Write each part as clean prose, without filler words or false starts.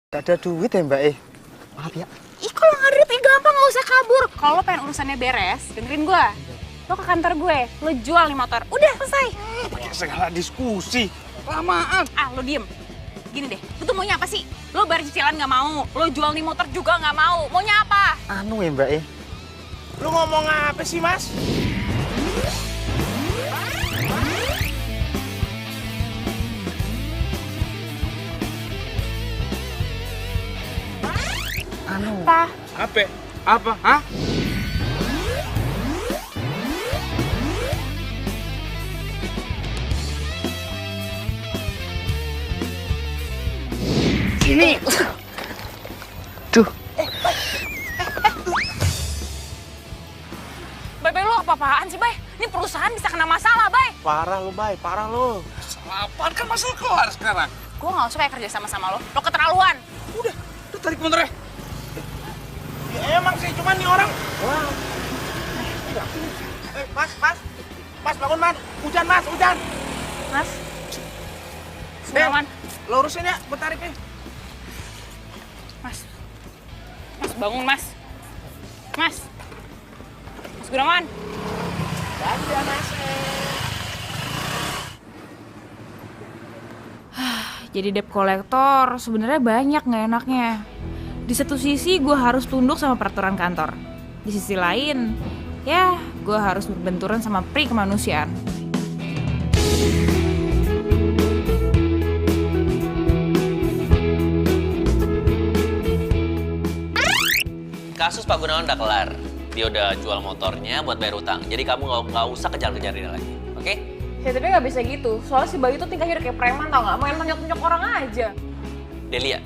Gak ada duit ya Mbak Maaf ya. Ih, kalau nggak ada duit gampang, nggak usah kabur. Kalau lo pengen urusannya beres, dengerin gue. Lo ke kantor gue, lo jual nih motor. Udah, selesai. Pakai segala diskusi. Lamaan. Ah, lo diem. Gini deh, lo tuh maunya apa sih? Lo bayar cicilan nggak mau, lo jual nih motor juga nggak mau. Maunya apa? Anu ya Mbak Lu ngomong apa sih, Mas? Anu. Apa? Apa? Apa? Hah? Sini. Duh. Bay, lo apa-apaan sih, Bay? Ini perusahaan bisa kena masalah, Bay. Parah lu, Bay. Parah lu. Apaan kan masalah keluar sekarang. Gue nggak suka ya kerja sama lo. Lo keterlaluan. Udah tarik motornya. Ya, emang sih, cuman nih orang. Wah. Mas. Mas, bangun, Mas. Hujan, Mas. Hujan. Mas. Gunawan. Lo urusin ya, gue tariknya. Mas. Mas, bangun, Mas. Mas. Mas Gunawan. Ada, Mas. Jadi debt collector sebenarnya banyak nggak enaknya. Di satu sisi gue harus tunduk sama peraturan kantor. Di sisi lain, ya gue harus berbenturan sama pri kemanusiaan. Kasus Pak Gunawan udah kelar. Dia udah jual motornya buat bayar utang. Jadi kamu nggak usah kejar-kejar dia lagi, oke? Ya tapi nggak bisa gitu. Soalnya si Bayu tuh tingkahnya kayak preman tau nggak? Main tonjok-tonjok orang aja. Delia,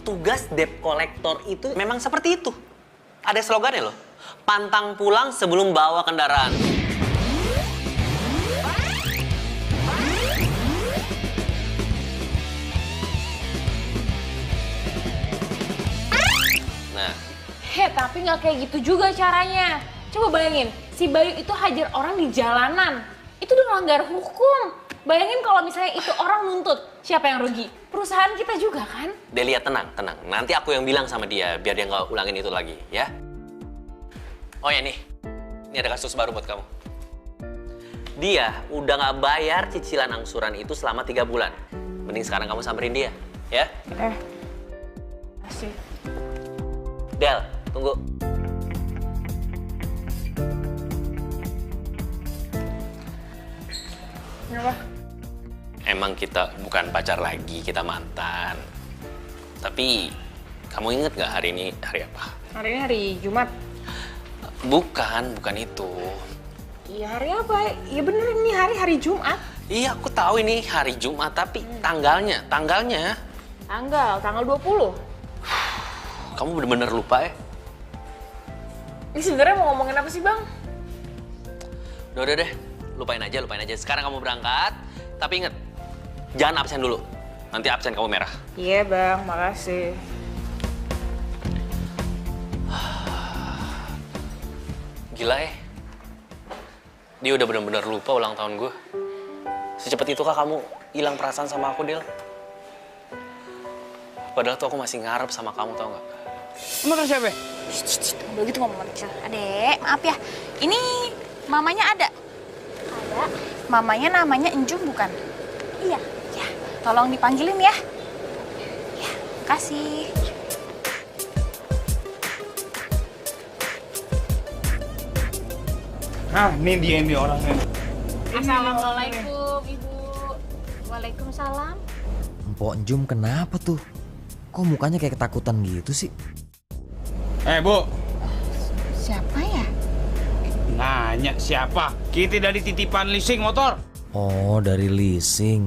tugas debt collector itu memang seperti itu. Ada slogannya loh. Pantang pulang sebelum bawa kendaraan. Nah. Tapi nggak kayak gitu juga caranya. Coba bayangin, si Bayu itu hajar orang di jalanan. Itu udah melanggar hukum. Bayangin kalau misalnya itu orang nuntut, siapa yang rugi? Perusahaan kita juga kan? Delia, tenang. Nanti aku yang bilang sama dia, biar dia nggak ulangin itu lagi, ya? Oh ya nih, ini ada kasus baru buat kamu. Dia udah nggak bayar cicilan angsuran itu selama 3 bulan. Mending sekarang kamu samperin dia, ya? Asik. Del, tunggu. Kenapa? Emang kita bukan pacar lagi, kita mantan. Tapi, kamu inget nggak hari ini hari apa? Hari ini hari Jumat. Bukan itu. Iya hari apa? Iya bener ini hari Jumat. Iya, aku tahu ini hari Jumat, tapi tanggalnya. Tanggal 20. Kamu bener-bener lupa ya? Ini sebenarnya mau ngomongin apa sih, Bang? Udah deh, lupain aja. Sekarang kamu berangkat, tapi inget, jangan absen dulu. Nanti absen kamu merah. Iya, Bang, makasih. Gila ya, dia udah bener-bener lupa ulang tahun gue. Secepat itu kah kamu hilang perasaan sama aku, Del? Padahal tuh aku masih ngarep sama kamu, tau gak? Motor siapa? Udah gitu ngomong kecil. Adek, maaf ya. Ini mamanya ada? Ada. Mamanya namanya Enjum bukan? Iya. Ya, tolong dipanggilin ya. Ya, kasih. Nah, ini dia nih orangnya. Assalamualaikum, Ibu. Waalaikumsalam. Mpok Jum kenapa tuh? Kok mukanya kayak ketakutan gitu sih? Bu. Siapa ya? Nanya siapa? Kita dari titipan leasing motor. Oh, dari leasing.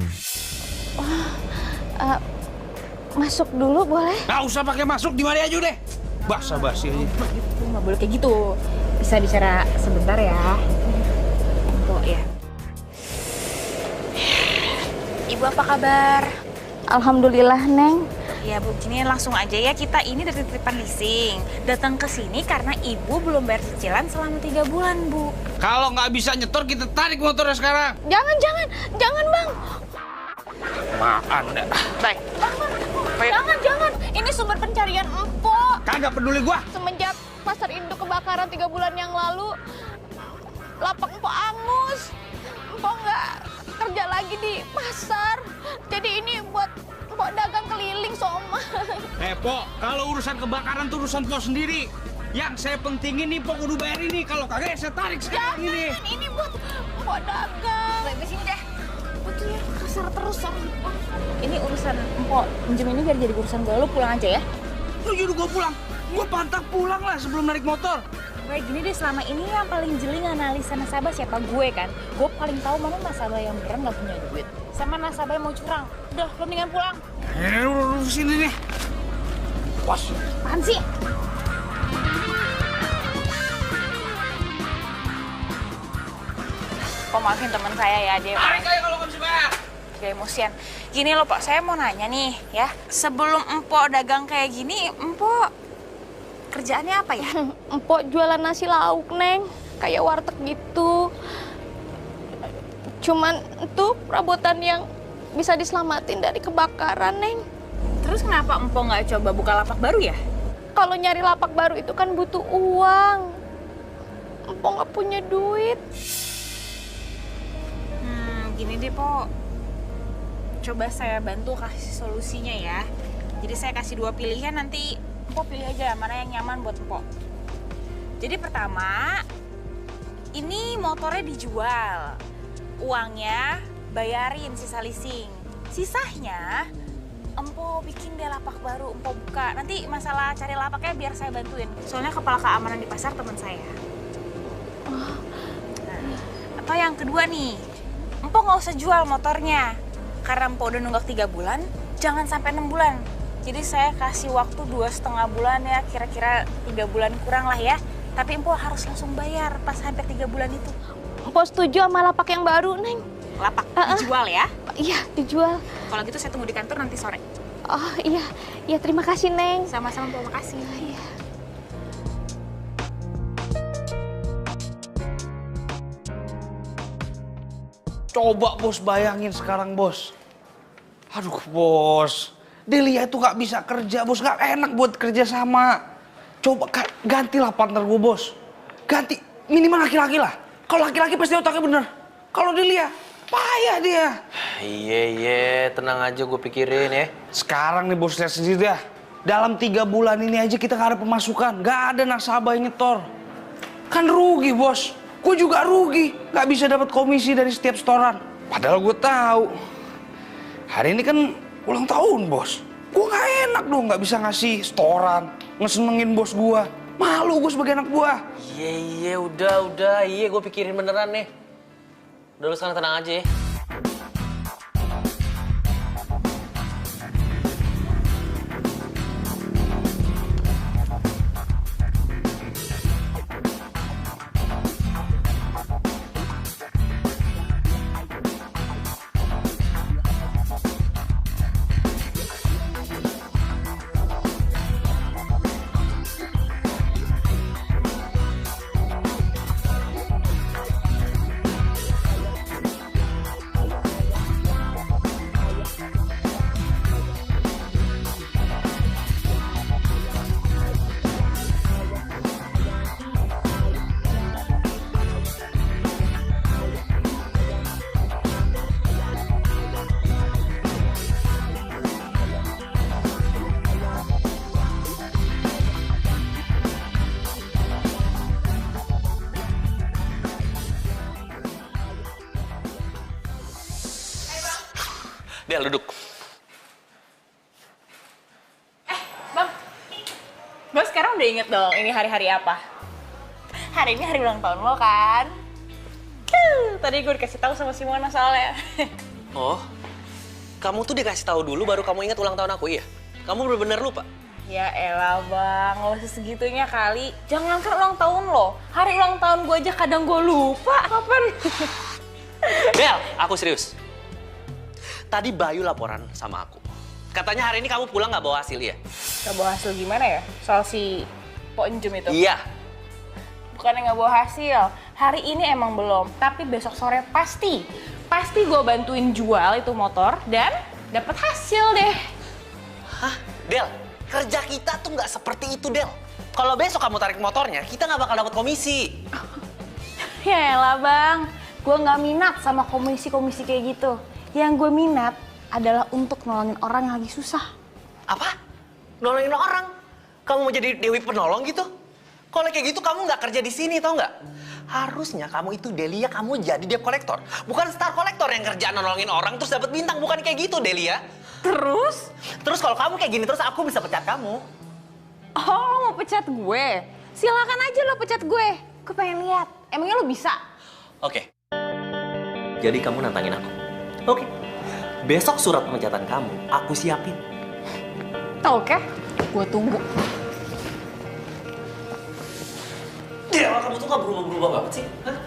Masuk dulu boleh? Nggak usah pakai masuk, di mari aja deh. Basa-basi aja. Itu nggak boleh kayak gitu. Bisa bicara sebentar ya. Mpok ya. Ibu apa kabar? Alhamdulillah, Neng. Ya Bu, gini langsung aja ya, kita ini dari titipan leasing. Datang ke sini karena Ibu belum bayar cicilan selama 3 bulan, Bu. Kalau nggak bisa nyetor, kita tarik motornya sekarang. Jangan, Bang. Apaan dah? Baik. capek. Jangan. Ini sumber pencarian empok. Kagak peduli gua. Semenjak pasar induk kebakaran 3 bulan yang lalu, lapak empok angus. Empok nggak kerja lagi di pasar. Jadi ini buat empok dagang keliling, Soma. Po, kalau urusan kebakaran tuh urusan po sendiri. Yang saya pentingin nih po kudu bayar ini. Kalau kagak saya tarik sekarang ini. Ini buat empok dagang. Baik, sini deh. Betul ya, kasar terus sama empok. Ini urusan empok. Pinjam ini biar jadi urusan gue. Lu pulang aja ya. Lu nyuruh gua pulang. Gua pantang pulang lah sebelum narik motor. Kayak gini deh, selama ini yang paling jeli nganalisa nasabah siapa? Gue kan. Gue paling tahu mana nasabah yang beneran nggak punya duit. Sama nasabah yang mau curang. Udah, lo mendingan pulang. Lu sini nih. Bos. Apaan sih? Kok maafin teman saya ya, dia Tarik aja kalau nggak bisa bayar. dia emosian. Gini loh Pak, saya mau nanya nih ya. Sebelum empok dagang kayak gini, empok kerjaannya apa ya? Empok jualan nasi lauk, Neng. Kayak warteg gitu. Cuman itu perabotan yang bisa diselamatin dari kebakaran, Neng. Terus kenapa empok nggak coba buka lapak baru ya? Kalau nyari lapak baru itu kan butuh uang. Empok nggak punya duit. Gini deh, Po. Coba saya bantu kasih solusinya ya. Jadi saya kasih 2 pilihan, nanti Empok pilih aja mana yang nyaman buat Empok. Jadi pertama, ini motornya dijual. Uangnya bayarin sisa leasing. Sisanya Empok bikin deh lapak baru, Empok buka. Nanti masalah cari lapaknya biar saya bantuin. Soalnya kepala keamanan di pasar teman saya. Nah, atau yang kedua nih, Empok nggak usah jual motornya. Karena Empok udah nunggak 3 bulan, jangan sampai 6 bulan. Jadi saya kasih waktu 2,5 bulan ya, kira-kira 3 bulan kurang lah ya. Tapi Empok harus langsung bayar pas hampir 3 bulan itu. Empok setuju sama lapak yang baru, Neng. Lapak dijual ya. Iya, dijual. Kalau gitu saya tunggu di kantor nanti sore. Oh iya, iya terima kasih, Neng. Sama-sama, Empok, makasih. Iya. Coba bos bayangin sekarang bos. Aduh bos, Delia itu nggak bisa kerja bos, nggak enak buat kerja sama. Coba gantilah partner gue bos. Ganti, minimal laki-laki lah. Kalau laki-laki pasti otaknya bener. Kalau Delia, payah dia. Iya, tenang aja gue pikirin ya. Sekarang nih bos lihat sendiri dah. Dalam 3 bulan ini aja kita nggak ada pemasukan, nggak ada nasabah yang nyetor. Kan rugi bos. Gue juga rugi, nggak bisa dapat komisi dari setiap setoran. Padahal gue tahu hari ini kan ulang tahun bos. Gue nggak enak dong nggak bisa ngasih setoran, ngesenengin bos gue. Malu gue sebagai anak gue. Iya, udah. Iya, gue pikirin beneran nih. Udah lu sekarang tenang aja ya. Del, duduk. Bang, Bang sekarang udah inget dong ini hari-hari apa? Hari ini hari ulang tahun lo kan? Tadi gue dikasih tahu sama Simona soalnya. Oh, kamu tuh dikasih tahu dulu baru kamu ingat ulang tahun aku, iya? Kamu bener-bener lupa? Ya elah Bang, nggak usah segitunya kali. Jangankan ulang tahun lo, hari ulang tahun gue aja kadang gue lupa. Kapan? Del, aku serius. Tadi Bayu laporan sama aku. Katanya hari ini kamu pulang nggak bawa hasil ya? Nggak bawa hasil gimana ya? Soal si Po Enjum itu? Iya. Bukannya nggak bawa hasil, hari ini emang belum. Tapi besok sore pasti gue bantuin jual itu motor dan dapat hasil deh. Hah? Del, kerja kita tuh nggak seperti itu, Del. Kalau besok kamu tarik motornya, kita nggak bakal dapat komisi. Ya elah bang, gue nggak minat sama komisi-komisi kayak gitu. Yang gue minat adalah untuk nolongin orang yang lagi susah. Apa? Nolongin orang? Kamu mau jadi Dewi Penolong gitu? Kalau kayak gitu kamu nggak kerja di sini, tau nggak? Harusnya kamu itu Delia, kamu jadi debt collector. Bukan star collector yang kerjaan nolongin orang terus dapat bintang. Bukan kayak gitu, Delia. Terus? Terus kalau kamu kayak gini terus aku bisa pecat kamu. Oh, lo mau pecat gue? Silakan aja lo pecat gue. Gue pengen lihat. Emangnya lo bisa? Oke. Jadi kamu nantangin aku. Oke. Besok surat pemecatan kamu aku siapin. Oke, gue tunggu. Dewa, kamu tuh gak berubah-berubah banget sih. Hah?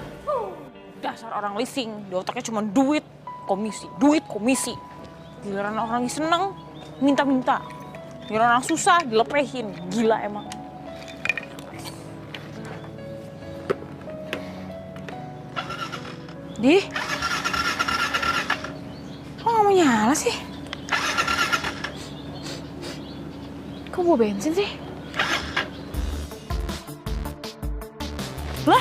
Dasar orang leasing, di otaknya cuma duit, komisi, duit, komisi. Giliran orang lagi seneng, minta-minta. Giliran orang susah, dilepehin. Gila emang. Di? Kok gak mau nyala sih? Kok bawa bensin sih? Lah?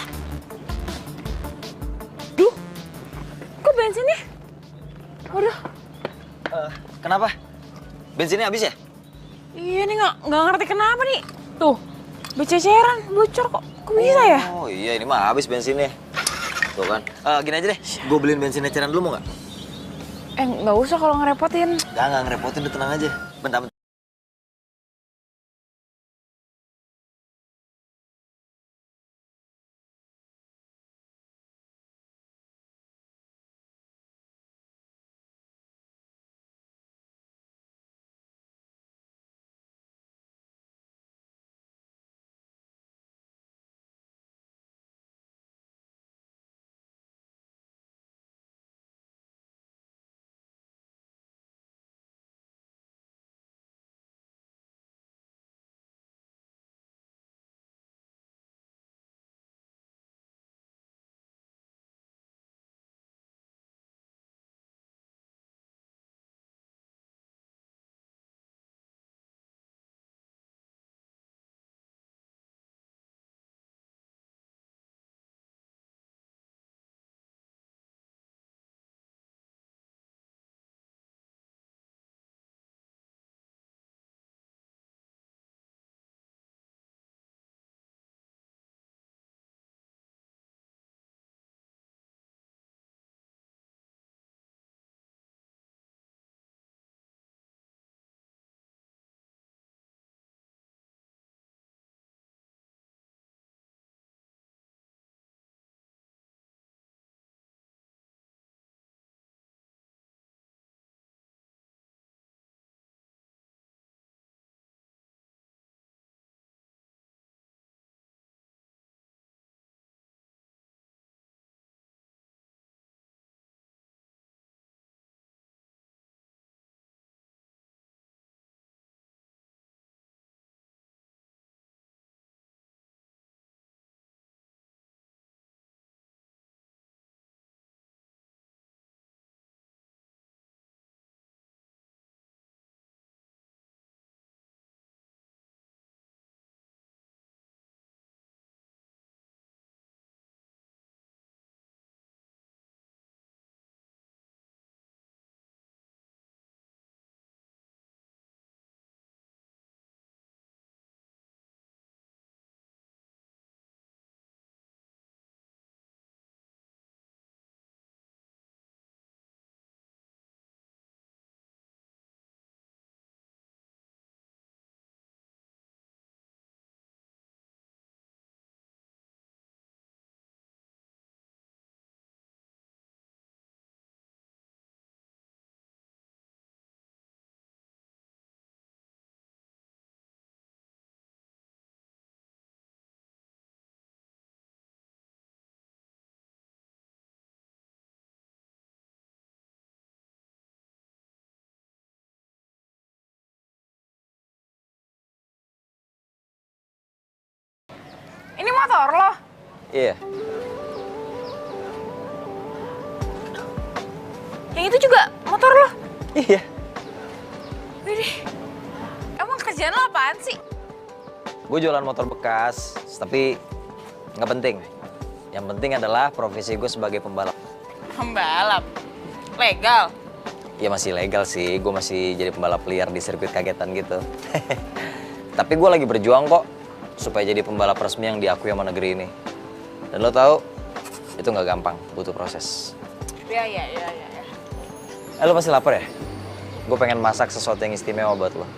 Duh, kok bensinnya? Waduh. Kenapa? Bensinnya habis ya? Iya nih nggak ngerti kenapa nih. Tuh, bececeran, bocor kok. Kok bisa ya? Oh iya, ini mah habis bensinnya. Tuh kan. Gini aja deh, gue beliin bensin eceran dulu mau nggak? Nggak usah kalau ngerepotin. Nggak ngerepotin, udah tenang aja. Bentar. Ini motor lo? Iya. Yang itu juga motor lo? Iya. Widih, kerjaan lo apaan sih? Gue jualan motor bekas, tapi nggak penting. Yang penting adalah profesi gue sebagai pembalap. Pembalap? Legal? Ya masih legal sih, gue masih jadi pembalap liar di sirkuit kagetan gitu. Tapi gue lagi berjuang kok, supaya jadi pembalap resmi yang diakui sama negeri ini. Dan lo tahu, itu nggak gampang, butuh proses. Ya. Lo pasti lapar ya? Gue pengen masak sesuatu yang istimewa buat lo.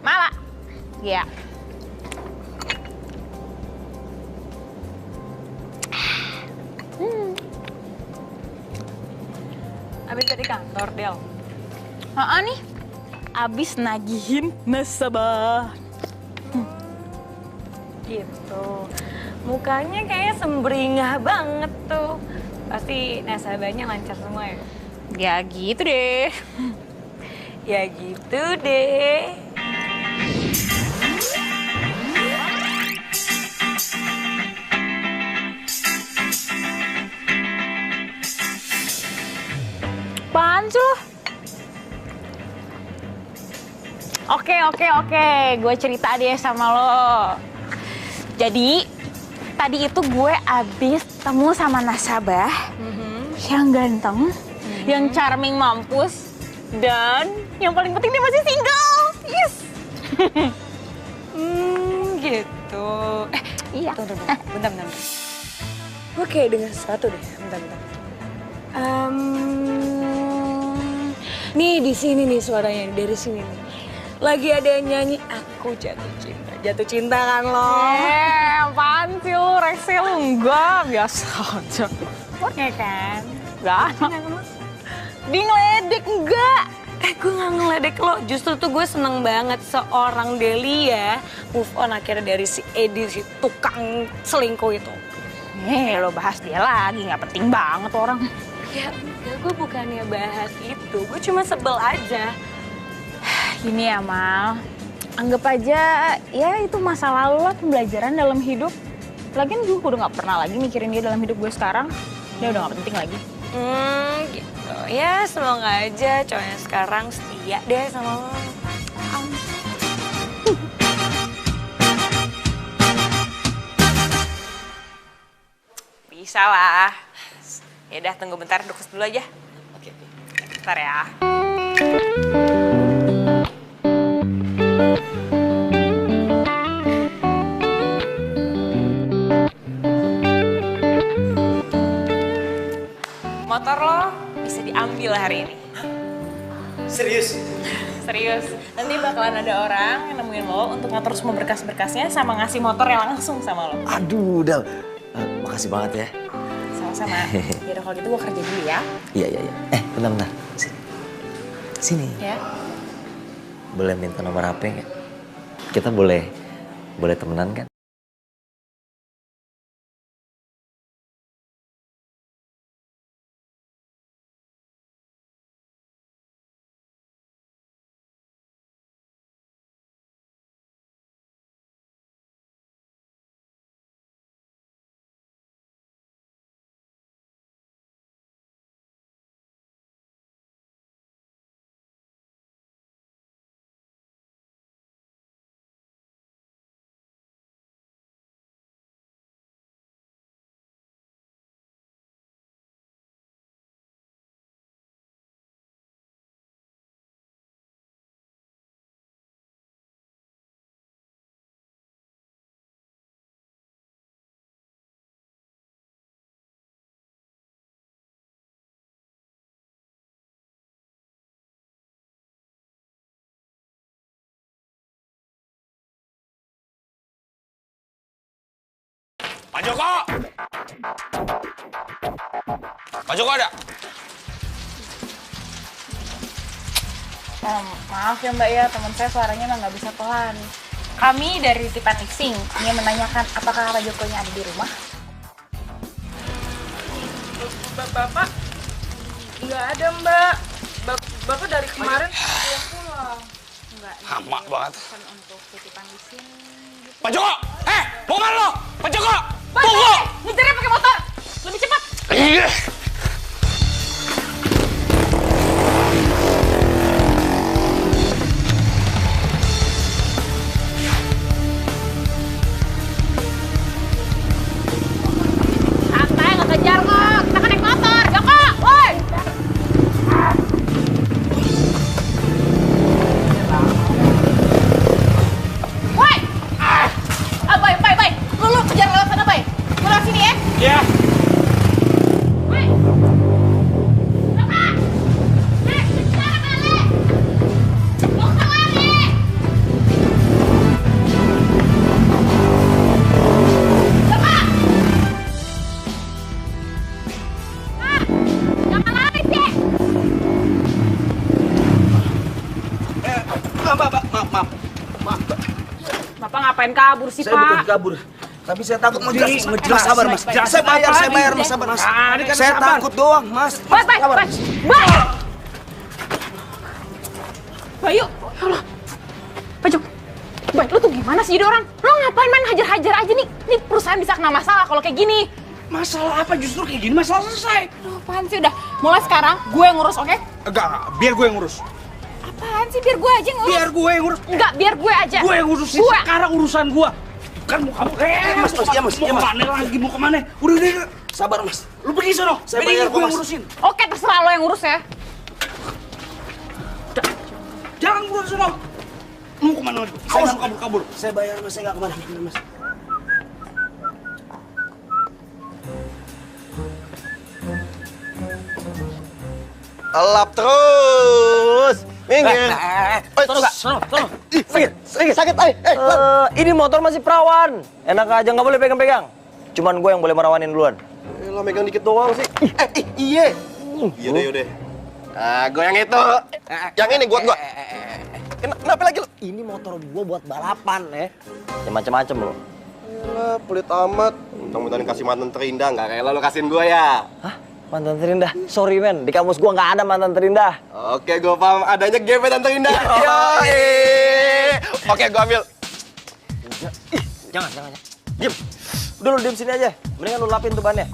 Mala? Iya. Abis dari kantor, Del. Nih, abis nagihin nasabah. Gitu. Mukanya kayak sembringah banget tuh. Pasti nasabahnya lancar semua ya? Ya gitu deh. Ya gitu deh. Apaan sih lo? Oke. Gue cerita deh sama lo. Jadi, tadi itu gue abis temu sama nasabah yang ganteng, yang charming mampus, dan yang paling penting dia masih single. Yes! Gitu. Iya. Tunggu. Bentar. Gue kayak dengar sesuatu deh. Bentar. Nih di sini nih suaranya, dari sini nih. Lagi ada yang nyanyi, aku jatuh cinta. Jatuh cinta kan lo? Apaan sih lo, Rexel? Enggak, biasa aja. Ya kan? Enggak. Di ngeledek, enggak. Gue gak ngeledek lo, justru tuh gue seneng banget seorang Delia move on akhirnya dari si Edi, si tukang selingkuh itu. Lo bahas dia lagi, nggak penting banget orang. Ya enggak, gue bukannya bahas itu, gue cuma sebel aja. Gini ya, Mal. Anggap aja, ya itu masa lalu lah, pembelajaran dalam hidup. Lagian gue udah nggak pernah lagi mikirin dia dalam hidup gue sekarang. Dia udah gak penting lagi. Gitu. Ya semoga aja cowoknya sekarang setia deh sama lo. Bisa lah. Ya udah tunggu bentar, dukus dulu aja. Oke. Bentar ya. Motor lo bisa diambil hari ini. Serius? Serius. Nanti bakalan ada orang yang nemuin lo untuk ngatur semua berkas-berkasnya sama ngasih motor yang langsung sama lo. Aduh, Del. Makasih banget ya. Sama-sama. Yaudah kalau gitu gue kerja dulu ya. Iya. Bentar. Sini. Ya. Boleh minta nomor HP nggak? Kita boleh temenan kan? Pak Joko! Pak Joko ada? Maaf ya Mbak ya, teman saya suaranya emang nggak bisa pelan. Kami dari Tipan Leasing ingin menanyakan apakah Pak Jokonya ada di rumah? Bapak? Nggak ada, Mbak. Bapak dari kemarin pulang. Enggak. Lama banget. Untuk titipan leasing gitu. Pak Joko! Mau kemana lo? Pak Joko! Tunggu! Ngejarnya pakai motor. Lebih cepat. Iya. Santai, nggak kejar kok. Kita kan naik motor. Joko, woi! Woi! Bay. Lu kejar lewat sana, Bay. Lu lewat sini ya. Iya. Woi! Joko! Kejar kali! Mau lari! Joko! Jangan lari sih! Maaf. Bapak ngapain kabur sih, Saya bukan Pak? kabur. Tapi saya takut mau jelas. Mas, Sabar, Mas. baik. Saya bayar, Apa Mas. lagi? Sabar, Mas. Ini kan Saya sabar. takut doang, Mas. Mas, Sabar. Bayu, ya Allah. Pajok, Bay, lu tuh gimana sih jadi orang? Lu ngapain main hajar-hajar aja nih? Nih perusahaan bisa kena masalah kalau kayak gini. Masalah apa justru kayak gini? Masalah selesai. Aduh, apaan sih? Udah, mulai sekarang gue yang ngurus, oke? Enggak. Biar gue yang ngurus. Apaan sih? Biar gue aja yang ngurus. Biar gue yang ngurus. Enggak, biar gue aja. Gue yang ngurusin. Gue. Sekarang urusan gue. Kan mau kamu. Mas. Mau kemana lagi? Mau kemana? Udah. Sabar, Mas. Lu pergi sono. Saya bayar gue yang ngurusin. Oke, terserah lo yang ngurus ya. Jangan ngurus sono. Mau kemana lagi? Awas lu kabur. Saya bayar, Mas. Saya nggak kemana-mana, Mas. Elap terus. Minggir. Sono. Sakit. Ini motor masih perawan. Enak aja, nggak boleh pegang-pegang. Cuman gue yang boleh merawanin duluan. Lo megang dikit doang sih. Iya. Yaudah. Nah, gue yang itu. Yang ini buat gua. Kenapa lagi lo? Ini motor gue buat balapan ya. Ya macem-macem lo. Yalah, pelit amat. Mudah-mudahan kasih mantan terindah. Nggak rela lo kasihin gue ya. Hah? Mantan terindah? Sorry men, di kamus gue nggak ada mantan terindah. Oke, gue paham. Adanya gebetan terindah. Yoi. Oke, gue ambil. Jangan. Diem. Udah lu diem sini aja. Mendingan lu lapin tuh bannya.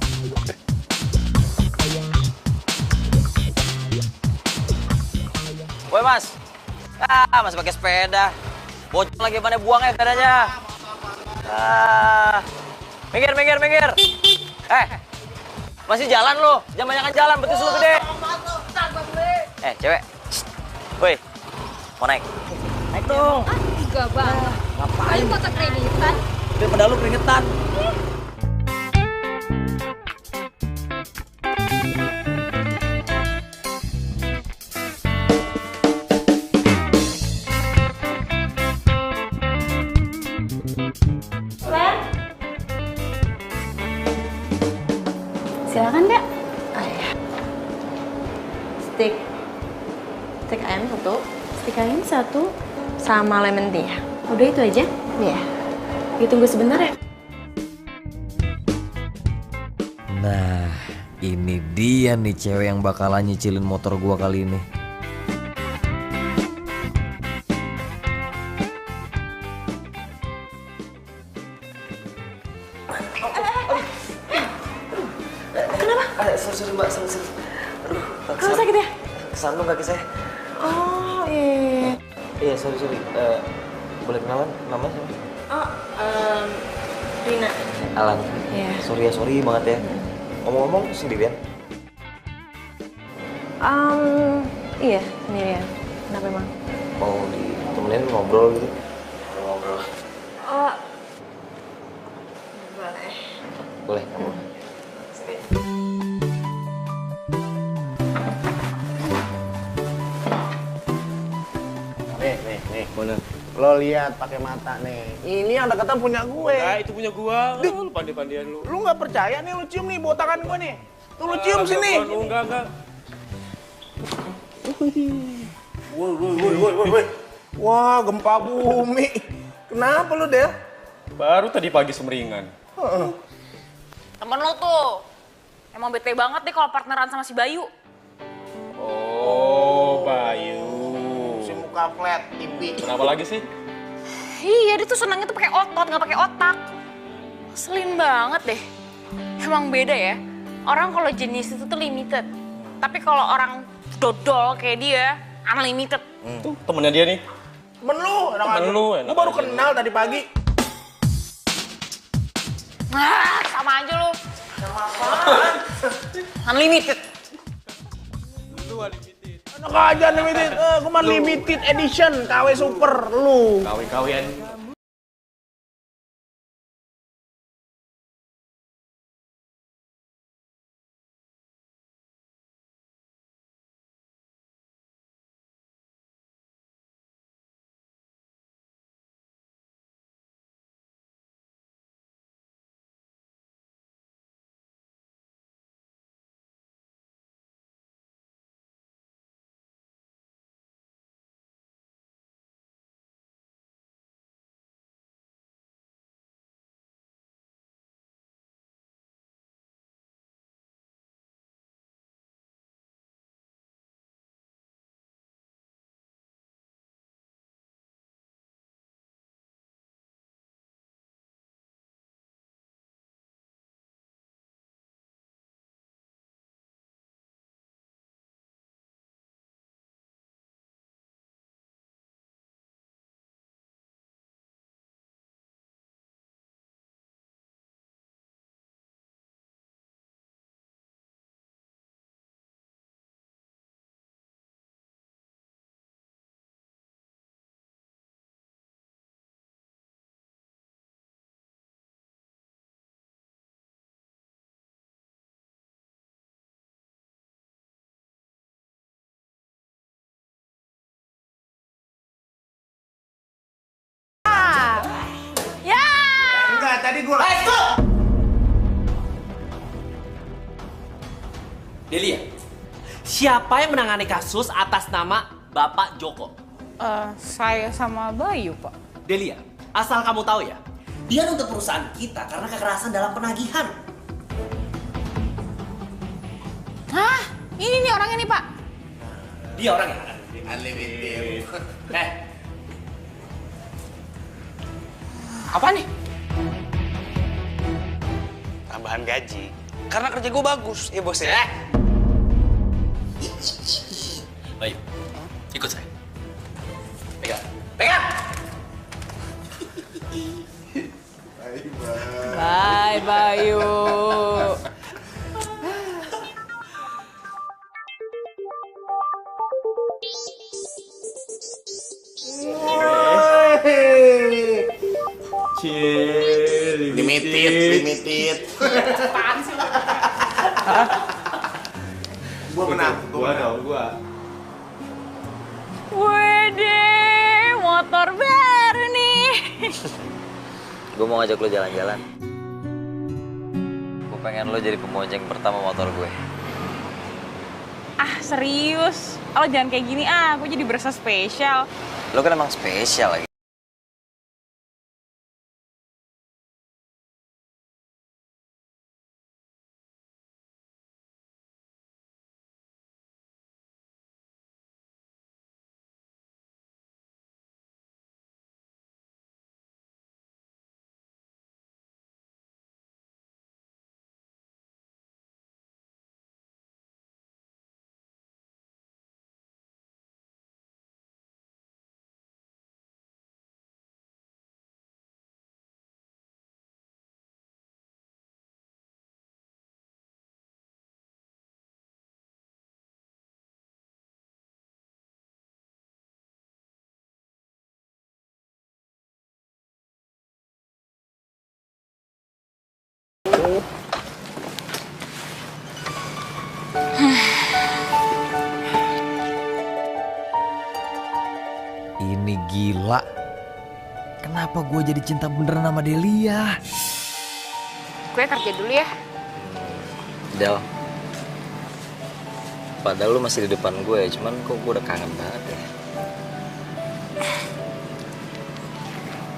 Woi mas. Masih pakai sepeda. Bocor lagi mana buangnya sepedanya. Minggir. Masih jalan lu. Jangan banyakan jalan, betis lu gede. Cewek. Woi. Mau naik? Naik dong. Enggak banget. Ngapain? Foto keringetan. Daripada lu keringetan. Silakan, Dek. Steak ayam satu. Steak ayam satu. Sama lemon tea. Udah itu aja? Iya. Ditunggu sebentar ya. Nah, ini dia nih cewek yang bakalan nyicilin motor gua kali ini. Sorry mbak, sorry. Aduh, Kamu sakit ya? kesandung kaki saya. Oh, iya. Iya, sorry. Boleh kenalan? Nama siapa? Oh, Rina. Alan. Iya. Sorry banget ya. Ngomong-ngomong sendirian? Iya, sendirian. Kenapa emang? Mau ditemenin ngobrol gitu? Ngobrol. Oh, boleh. Boleh. Nih. Mana? Lo lihat pakai mata nih. Ini yang deketan punya gue. Nah, itu punya gua. Lu pandai-pandian lu. Lu nggak percaya nih, lu cium nih botakan gue nih. Tuh lu cium sini. Enggak. Woi. Wah, gempa bumi. Kenapa lu, Del? Baru tadi pagi semeringan. Temen lo tuh. Emang bete banget deh kalau partneran sama si Bayu. Oh, Bayu. Si muka flat, tipi. Kenapa lagi sih? Iya, dia tuh senangnya tuh pakai otot, nggak pakai otak. Ngeselin banget deh. Emang beda ya. Orang kalau jenis itu tuh limited. Tapi kalau orang dodol kayak dia, unlimited. Tuh, temennya dia nih. Temen lu, enak Temen aja. lu, enak Gua baru aja. kenal tadi pagi. Sama aja lu. Unlimited. Enak aja limited. Gua mah limited edition, KW Super lu. Kawin-kawian. Tadi gua Delia, siapa yang menangani kasus atas nama Bapak Joko? Saya sama Bayu, Pak. Delia, asal kamu tahu ya, dia untuk perusahaan kita karena kekerasan dalam penagihan. Hah? Ini nih orangnya nih, Pak. Dia orangnya. unlimited. Apa nih? Tambahan gaji. Karena kerja gue bagus, ya bos ya. Baik, ikut saya. Limited. Apaan sih lo? Gua menang. Gua. Wede, motor baru nih. Gue mau ngajak lo jalan-jalan. Gue pengen lo jadi pemojeng pertama motor gue. Ah, serius? Lo jangan kayak gini aku jadi berasa spesial. Lo kan emang spesial lagi. Ini gila. Kenapa gue jadi cinta beneran sama Delia? Gue kerja dulu ya. Del, padahal lu masih di depan gue, cuman kok gue udah kangen banget ya.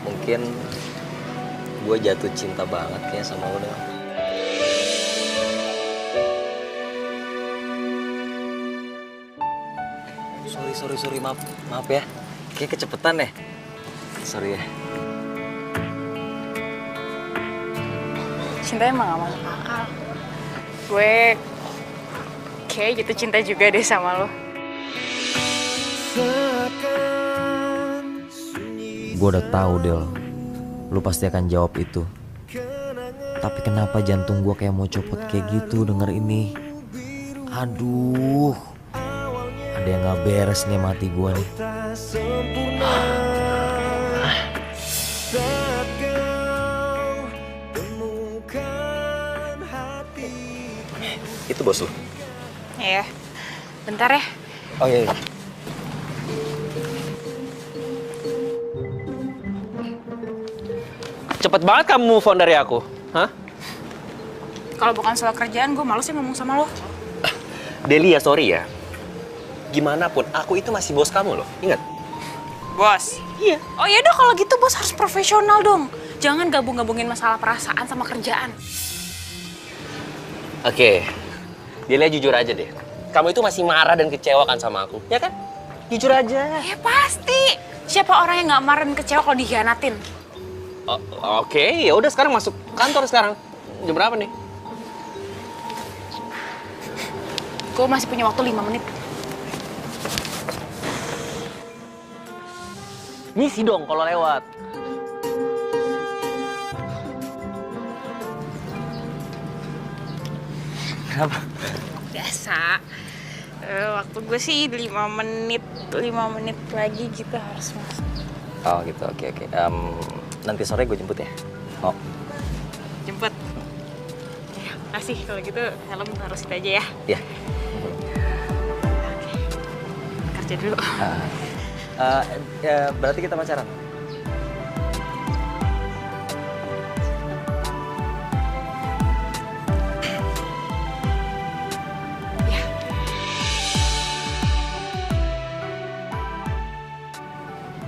Mungkin gue jatuh cinta banget kayak sama lu, Del. Sorry, maaf ya. Kayak kecepetan ya. Sorry ya. Cinta emang gak masuk akal. Gue kayak jatuh cinta juga deh sama lo. Gue udah tahu Del, lu pasti akan jawab itu. Tapi kenapa jantung gue kayak mau copot kayak gitu denger ini? Aduh, ada yang gak beres nih mati gue nih. Itu bos lu? Iya, bentar ya. Oh iya. Cepet banget kamu move on dari aku, hah? Kalau bukan soal kerjaan, gue males sih ngomong sama lo. Delia, sorry ya. Gimana pun, aku itu masih bos kamu loh, ingat? Bos? Iya. Oh iya dong, kalau gitu bos harus profesional dong. Jangan gabung-gabungin masalah perasaan sama kerjaan. Oke, Delia jujur aja deh. Kamu itu masih marah dan kecewa kan sama aku, ya kan? Jujur aja. Ya pasti. Siapa orang yang nggak marah dan kecewa kalau dikhianatin? Oke, ya udah sekarang masuk kantor sekarang. Jam berapa nih? Gue masih punya waktu 5 menit. Ngisi dong kalau lewat. Kenapa? Biasa. Waktu gue sih 5 menit. 5 menit lagi gitu harus masuk. Oh gitu, oke. Nanti sore gue jemput ya. Oh. Jemput. Ya, kasih kalau gitu helm taruh situ aja ya. Iya. Kerja dulu. Ya, berarti kita pacaran. Ya.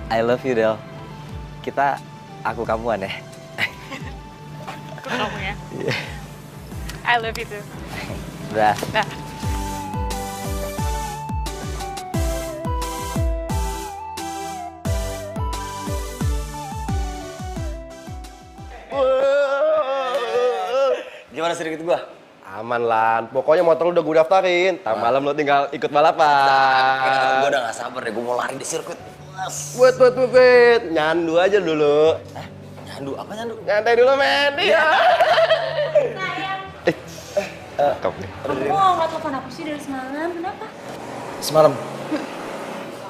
I love you, Del. Kita aku kamuan ya. Aku kamu ya. Iya. I love you too. Dah. Nah. Gimana sirkuit gua? Aman Lan, pokoknya motor lu udah gue daftarin. Ntar malam lu tinggal ikut balapan. Gua udah gak sabar deh, gua mau lari di sirkuit. Buat, nyandu aja dulu. Nyandu? Apa nyandu? Nyantai dulu, men. Iya. Kamu nih. Kamu nggak telepon aku sih dari semalam, kenapa? Semalam?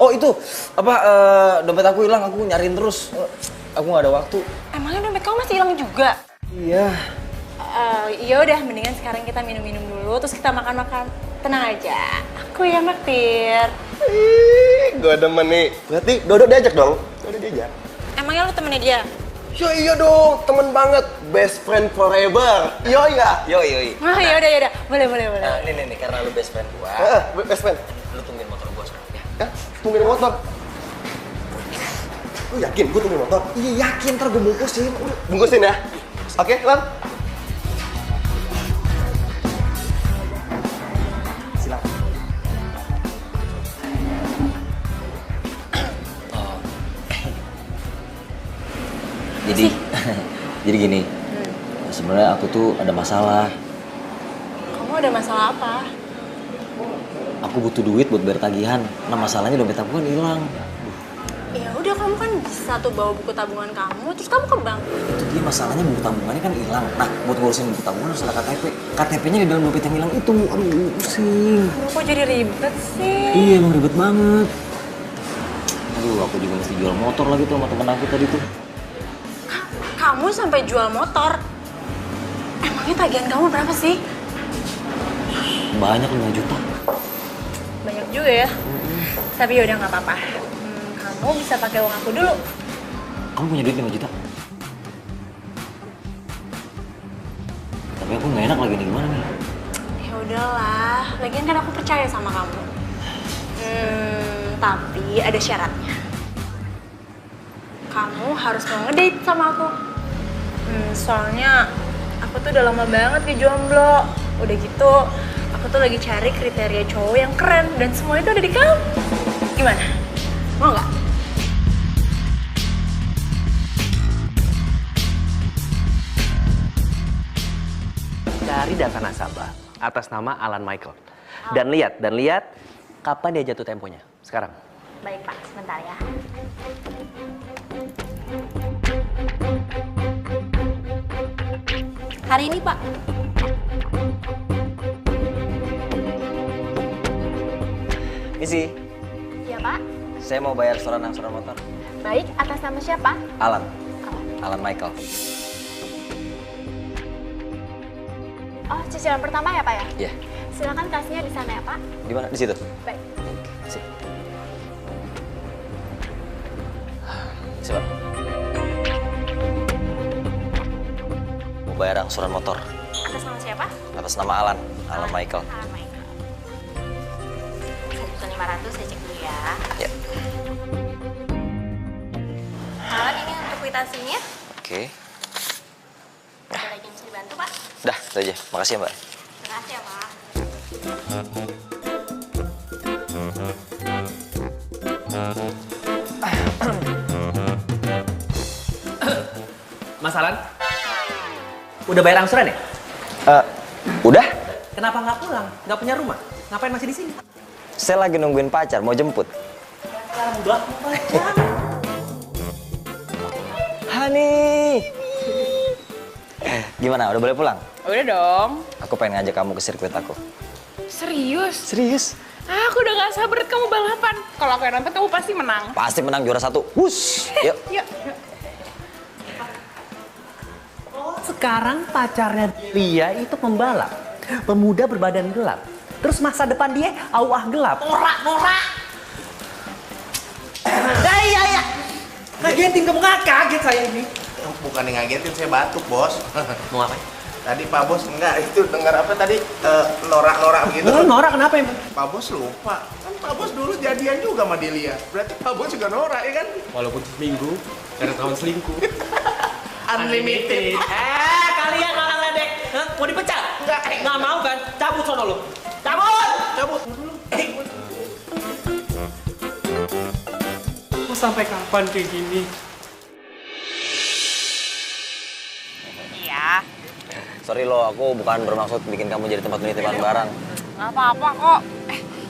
Oh itu, dompet aku hilang, aku nyariin terus. Aku nggak ada waktu. Emangnya dompet kamu masih hilang juga? Iya. Ya udah, mendingan sekarang kita minum-minum dulu, terus kita makan-makan. Tenang aja, aku yang naktir. Ih, gue demen nih. Berarti Dodo diajak dong? Dodo diajak. Emangnya lu temennya dia? Ya iya dong, temen banget. Best friend forever. Yo ya? Yoi. Oh ya udah, boleh. Nah, nih, karena lu best friend gua. Best friend. Lu tungguin motor gua sekarang ya. Tungguin motor. Lu yakin gue tungguin motor? Iya yakin, ntar gua bungkusin. Bungkusin ya? Oke, Lan. Silakan. Jadi gini. Sebenarnya aku tuh ada masalah. Kamu ada masalah apa? Aku butuh duit buat bayar tagihan. Nah, masalahnya dompet aku kan hilang. Ya udah, kamu kan bisa tuh bawa buku tabungan kamu, terus kamu ke bank. Itu dia masalahnya, buku tabungannya kan hilang. Nah, buat ngurusin buku tabungan harus ada KTP. KTP-nya di dalam dompet yang hilang itu. Aduh, pusing. Kok jadi ribet sih? Iya, emang ribet banget. Aduh, aku juga mesti jual motor lagi tuh sama temen aku tadi tuh. Kamu sampai jual motor? Emangnya tagihan kamu berapa sih? Banyak, 5 juta. Banyak juga ya. Tapi yaudah nggak apa-apa. Kamu bisa pakai uang aku dulu. Kamu punya duit 5 juta? Tapi aku nggak enak lagi nih, gimana nih? Ya udahlah, lagian kan aku percaya sama kamu. Tapi ada syaratnya. Kamu harus mau ngedate sama aku. Soalnya aku tuh udah lama banget ke jomblo. Udah gitu, aku tuh lagi cari kriteria cowok yang keren dan semua itu ada di kamu. Gimana? Mau nggak? Cari data nasabah atas nama Alan Michael. Dan lihat kapan dia jatuh temponya. Sekarang. Baik Pak, sebentar ya. Hari ini Pak. Misi, Iya Pak. saya mau bayar setoran angsuran motor. Baik, atas nama siapa? Alan Michael. Oh, cicilan pertama ya Pak ya? Iya. Silakan kasnya di sana ya Pak. Di mana? Di situ. Baik. Sip. Siap. Mau bayar angsuran motor Atas nama siapa? atas nama Alan Michael. Alan Michael. 1.500 saya cek dulu ya. Ya. Alan, ini untuk kwitansinya. Oke. Ada lagi yang bisa dibantu Pak? Dah, itu aja. Makasih ya, Mbak. Terima kasih ya Pak. Mas Alan, udah bayar angsuran ya? Udah? Kenapa nggak pulang? Nggak punya rumah? Ngapain masih di sini? Saya lagi nungguin pacar, mau jemput. Udah, Hani! Gimana, udah boleh pulang? Udah dong. Aku pengen ngajak kamu ke sirkuit aku. Serius? Serius? Aku udah gak sabar kamu balapan. Kalau aku yang nonton kamu pasti menang. Pasti menang juara 1. Wush! Yuk. Yuk. Sekarang pacarnya Lia itu pembalap. Pemuda berbadan gelap. Terus masa depan dia awah gelap. Norak. Ya. Ngagetin kamu, nggak kaget saya ini. Bukan yang ngagetin, saya batuk, Bos. Mau ngapain? Tadi Pak Bos enggak, itu dengar apa tadi? Norak-norak gitu. Norak kenapa emang? Pak Bos lupa. Kan Pak Bos dulu jadian juga sama Delia. Berarti Pak Bos juga norak, ya kan? Walaupun seminggu, karena tahun selingkuh. Unlimited. Kalian malah ledek. Hah? Mau dipecat? Nggak mau kan? Cabut sono lu. Cabut. Mau sampai kapan kayak gini? Iya. Sorry lo, aku bukan bermaksud bikin kamu jadi tempat penitipan barang. Nggak apa-apa kok.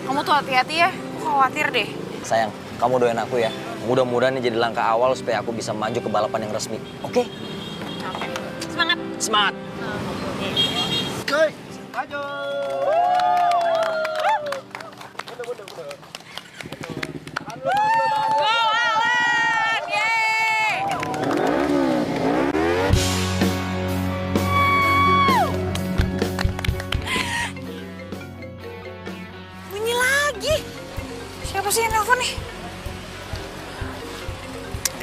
Kamu tuh hati-hati ya. Aku khawatir deh. Sayang, kamu doain aku ya. Mudah-mudahan ini jadi langkah awal supaya aku bisa maju ke balapan yang resmi. Oke? Oke. Semangat. Semangat! Oke, maju. Go Alan! Yeay!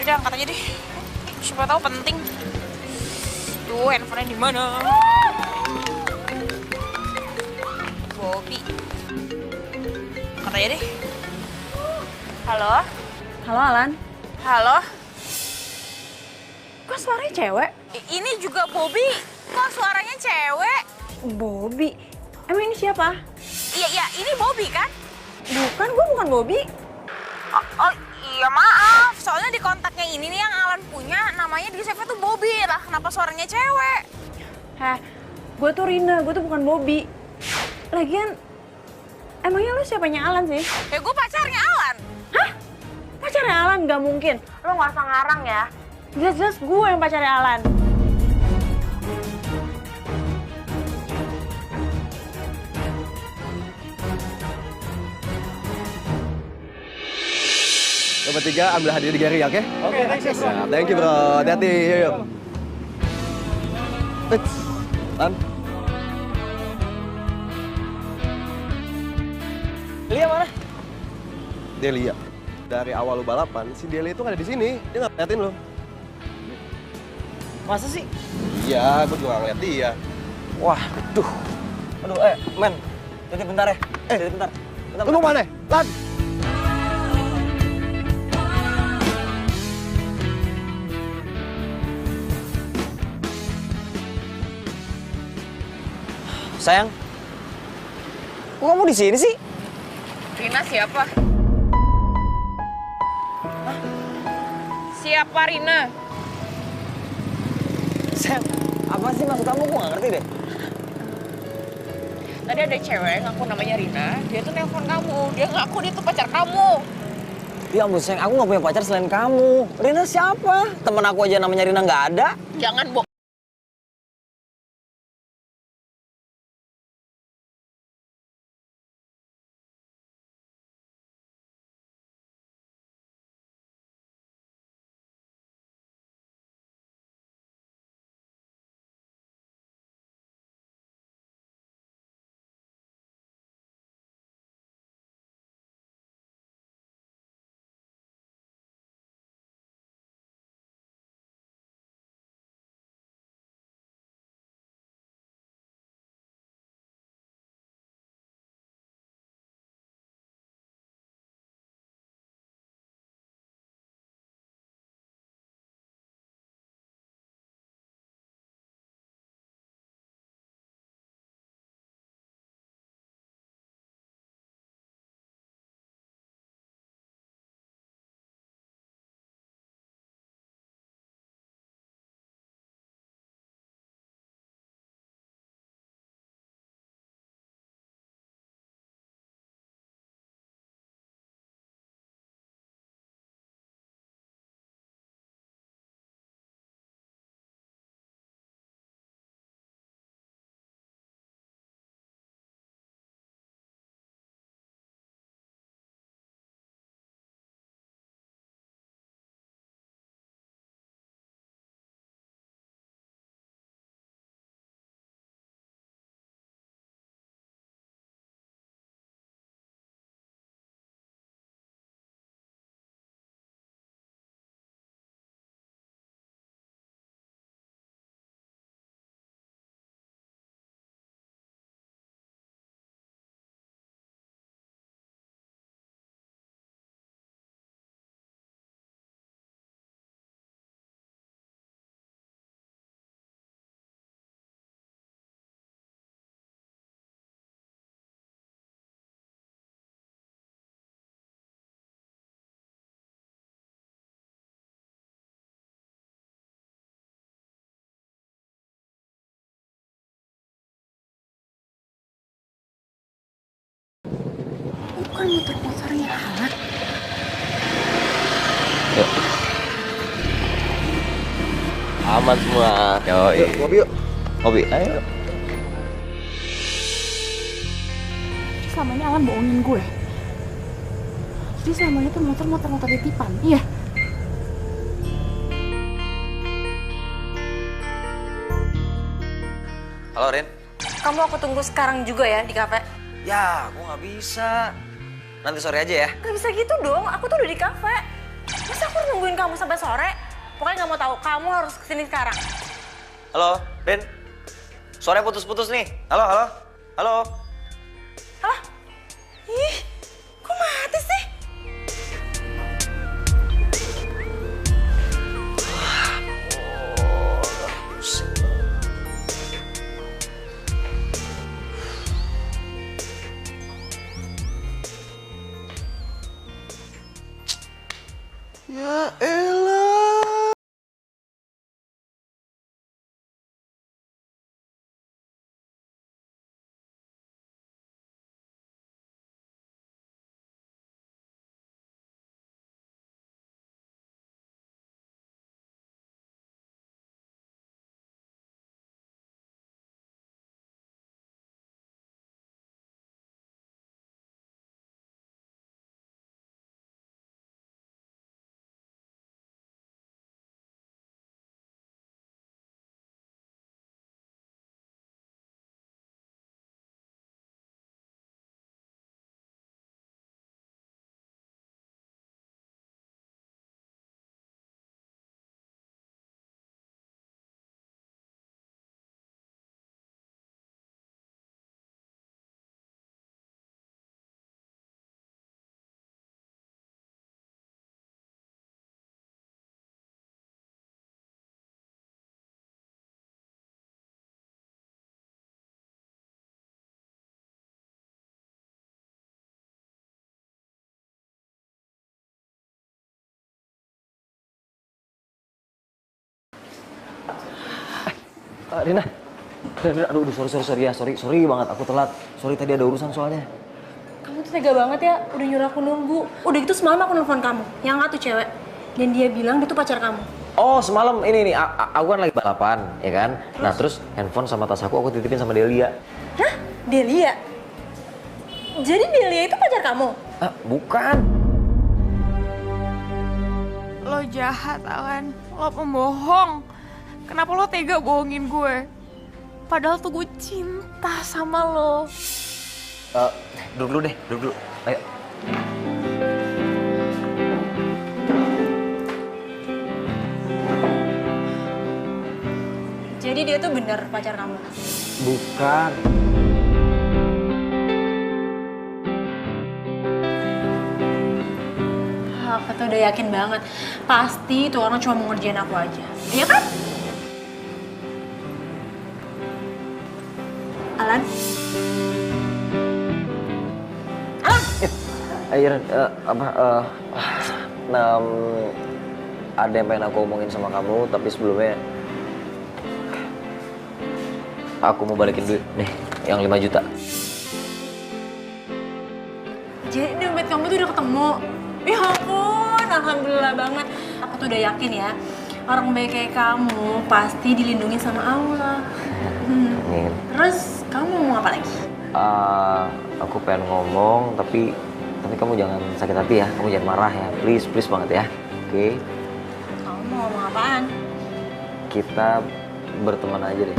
Udah angkat aja deh. Siapa tahu penting. Tuh, handphonenya di mana? Bobby. Angkat aja deh. Halo? Halo Alan. Halo? Kok suaranya cewek? Ini juga Bobby. Kok suaranya cewek? Bobby. Emang ini siapa? Iya, ini Bobby kan? Bukan, gue bukan Bobby. Oh, iya maaf. Soalnya di kontaknya ini nih yang Alan punya, namanya di save tuh Bobby. Lah, kenapa suaranya cewek? Heh, gue tuh Rina, gue tuh bukan Bobby. Lagian, emangnya lu siapanya Alan sih? Ya gue pacarnya Alan. Hah? Pacarnya Alan? Gak mungkin. Lo gak usah ngarang ya. Jelas-jelas gue yang pacarnya Alan. Lo bertiga ambil hadiah di Gary, oke? Oke, thank you bro. Hati-hati, yuk. Lan. Lia mana? Delia. Dari awal lu balapan, si Delia itu nggak ada di sini. Dia nggak ngeliatin lu. Masa sih? Iya, gue juga ngeliat dia. Wah, aduh. Aduh, men. Titip bentar ya. Titip bentar. Lu mau mana? Lan. Sayang. Kok kamu di sini sih? Rina siapa? Hah? Siapa Rina? Sayang, apa sih maksud kamu? Gue gak ngerti deh. Tadi ada cewek ngaku namanya Rina, dia tuh nelpon kamu. Dia ngaku dia tuh pacar kamu. Ya ampun sayang, aku gak punya pacar selain kamu. Rina siapa? Temen aku aja namanya Rina gak ada. Jangan bohong. Bukan motor-motornya Alan. Yuk. Aman semua. Yoi. Yuk, ngopi yuk. Ngopi, ayo. Selama ini Alan bohongin gue. Jadi selama ini tuh motor titipan. Iya. Halo, Rin. Kamu aku tunggu sekarang juga ya di kafe. Ya, aku nggak bisa. Nanti sore aja ya. Gak bisa gitu dong, aku tuh udah di kafe. Masa aku harus nungguin kamu sampai sore. Pokoknya nggak mau tahu. Kamu harus kesini sekarang. Halo, Rin. Suaranya putus-putus nih. Halo, halo. Halo. Halo? Ih, kok mati sih? Ya elah. Rina. Rina, aduh, sorry ya, sorry banget aku telat. Sorry tadi ada urusan soalnya. Kamu tuh tega banget ya, udah nyuruh aku nunggu. Udah gitu semalam aku nelfon kamu, yang nggak tuh cewek. Dan dia bilang dia tuh pacar kamu. Oh, semalam ini nih, aku kan lagi balapan, ya kan? Nah, terus handphone sama tas aku titipin sama Delia. Hah? Delia? Jadi Delia itu pacar kamu? Bukan. Lo jahat, Alan. Lo pembohong. Kenapa lo tega bohongin gue? Padahal tuh gue cinta sama lo. Duduk dulu deh, duduk dulu. Ayo. Jadi dia tuh bener pacar kamu? Bukan. Aku tuh udah yakin banget. Pasti tuh orang cuma mau ngerjain aku aja. Iya kan? Alan? Alan! Ayo, ada yang pengen aku omongin sama kamu, tapi sebelumnya aku mau balikin duit nih, yang 5 juta. Jadi dompet kamu tuh udah ketemu? Ya ampun, alhamdulillah banget. Aku tuh udah yakin ya, orang baik kayak kamu pasti dilindungi sama Allah. Amin. Terus kamu mau ngomong apa lagi? Aku pengen ngomong, tapi kamu jangan sakit hati ya, kamu jangan marah ya, please banget ya, oke? Kamu mau ngomong apaan? Kita berteman aja deh.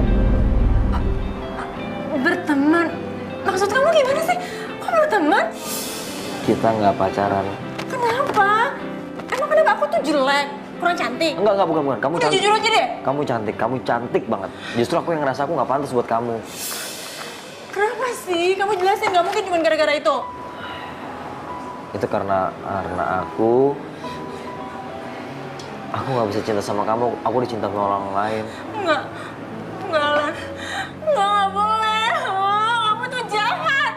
Berteman? Maksud kamu gimana sih? Kok berteman? Kita nggak pacaran. Kenapa? Emang kenapa aku tuh jelek? Kurang cantik? Enggak, bukan. Kamu cantik. Jujur aja deh. Kamu cantik banget. Justru aku yang ngerasa aku nggak pantas buat kamu. Kenapa sih? Kamu jelasin, nggak mungkin cuma gara-gara itu. Itu karena aku nggak bisa cinta sama kamu. Aku dicinta sama orang lain. Enggak, Lan. Nggak boleh. Oh, kamu tuh jahat.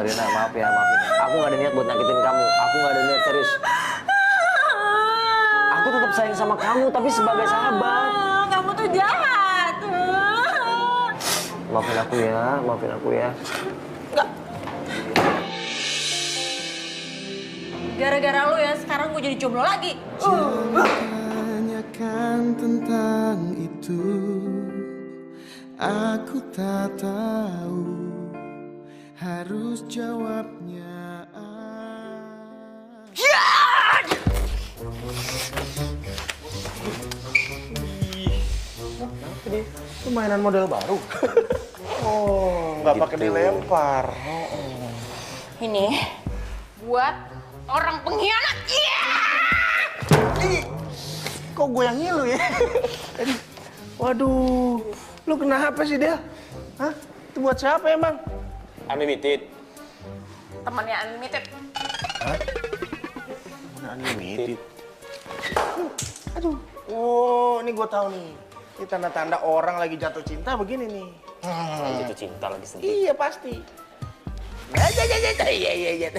Rina, maaf ya. Aku nggak ada niat buat nyakitin kamu. Aku nggak ada niat serius. Aku tetap sayang sama kamu, tapi sebagai sahabat. Kamu tuh jahat. Maafin aku ya. Enggak. Gara-gara lu ya, sekarang gue jadi jomblo lagi. Tanyakan tentang itu, aku tak tahu harus jawabnya. Itu mainan model baru. Oh, nggak pakai dilempar. Ini buat orang pengkhianat. Iya! Kok gue yang ngilu ya? Waduh, lu kenapa sih, Del? Hah? Itu buat siapa emang? Unlimited. Temannya Unlimited. Hah? Unlimited? Aduh. Oh, ini gue tahu nih. Ini tanda-tanda orang lagi jatuh cinta begini nih. Jatuh cinta lagi sendiri. Iya, pasti. Iya.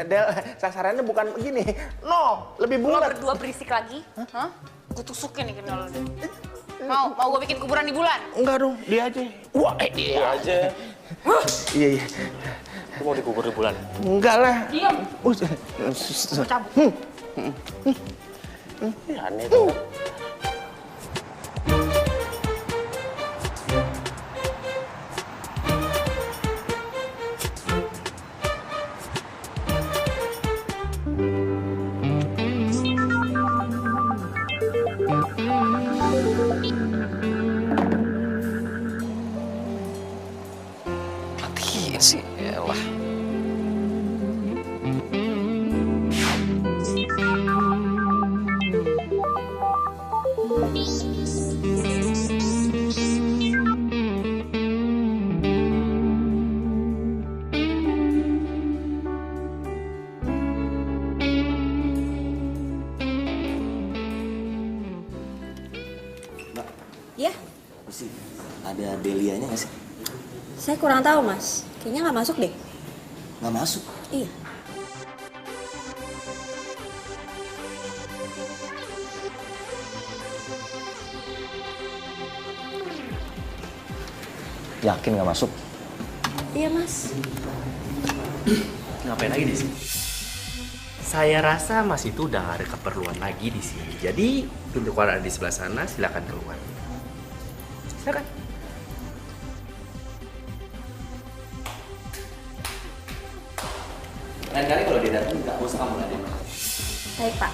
Del, sasarannya bukan begini. No, lebih Lo bulat. berdua berisik lagi? Hah? Gue tusukin nih kenal lo. Mau gue bikin kuburan di bulan? Enggak dong, dia aja. Wah, dia aja. Iya. Lu mau dikubur di bulan? Enggak lah. Diam. Gue cabut. Aneh tuh. Matiin sih, elah. Ya, Sih, ada Delianya nggak sih? saya kurang tahu mas. Kayaknya nggak masuk deh. Nggak masuk. Iya. Yakin nggak masuk? Iya mas. Ngapain lagi di sini? Saya rasa Mas itu udah gak ada keperluan lagi di sini. Jadi pintu keluar ada di sebelah sana, silakan keluar. Silakan. Lain kali kalau dia datang nggak usah kamu ladenin. Baik pak.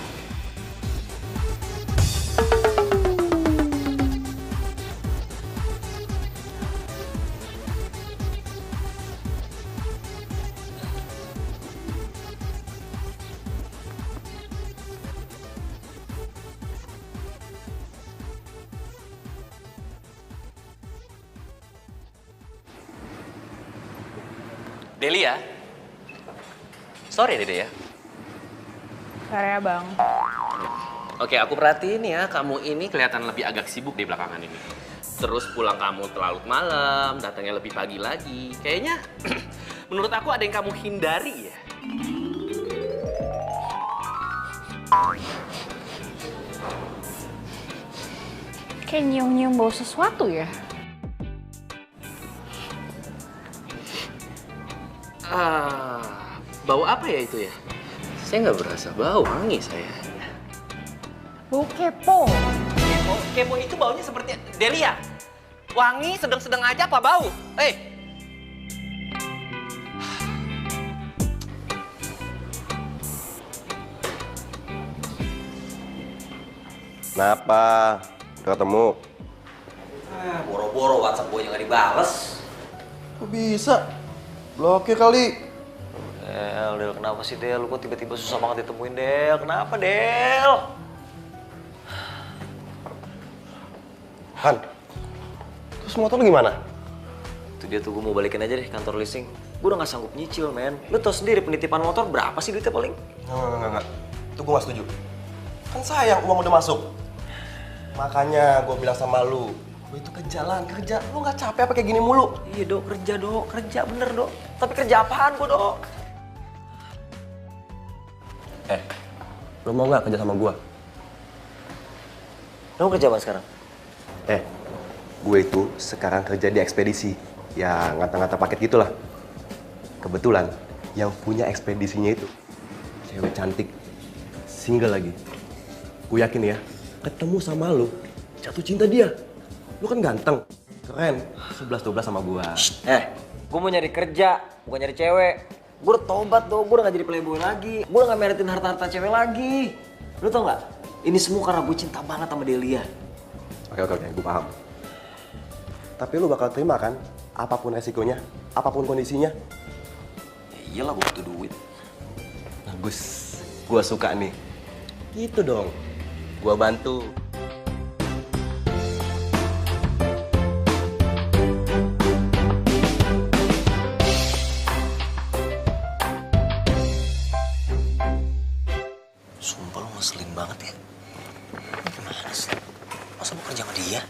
Delia. Sorry Dede ya. Sorry ya bang. Oke, aku perhatiin ya, kamu ini kelihatan lebih agak sibuk di belakangan ini. Terus pulang kamu terlalu malam, datangnya lebih pagi lagi. Kayaknya menurut aku ada yang kamu hindari ya. Kayak nyium-nyium bau sesuatu ya. Bau apa ya itu ya? Saya nggak berasa bau, wangi saya. Bau kepo. Kepo itu baunya seperti Delia. Wangi sedang-sedang aja apa bau? Kenapa? Udah ketemu? Boro-boro WhatsApp gue nggak dibales. Kok bisa? Blokir kali. Del, kenapa sih Del? Lu kok tiba-tiba susah banget ditemuin Del? Kenapa Del? Han, terus motor lu gimana? Itu dia tuh, gue mau balikin aja deh kantor leasing. Gue udah gak sanggup nyicil, men. Lu tau sendiri penitipan motor berapa sih duitnya paling? Enggak. Itu gue gak setuju. Kan sayang uang udah masuk. Makanya gue bilang sama lu itu ke jalan, kerja. Lu gak capek apa kayak gini mulu? Iya dok, kerja bener dok. Tapi kerja apaan gue dok? Lu mau gak kerja sama gue? Lu kerja apa sekarang? Gue itu sekarang kerja di ekspedisi. Ya ngata-ngata paket gitulah. Kebetulan yang punya ekspedisinya itu cewek cantik, single lagi. Gue yakin ya, ketemu sama lu, jatuh cinta dia. Lu kan ganteng, keren, 11-12 sama gue. Gue mau nyari kerja, bukan nyari cewek. Gue udah tobat dong, gue udah gak jadi playboy lagi. Gue udah gak meritin harta-harta cewek lagi. Lu tau gak? Ini semua karena gue cinta banget sama Delia. Oke, gue paham. Tapi lu bakal terima kan? Apapun resikonya, apapun kondisinya. Ya iyalah, gue butuh duit. Bagus, gue suka nih. Gitu dong. Gua bantu. Sumpah lu ngeselin banget ya. Ini gimana sih? Masa mau kerja sama dia?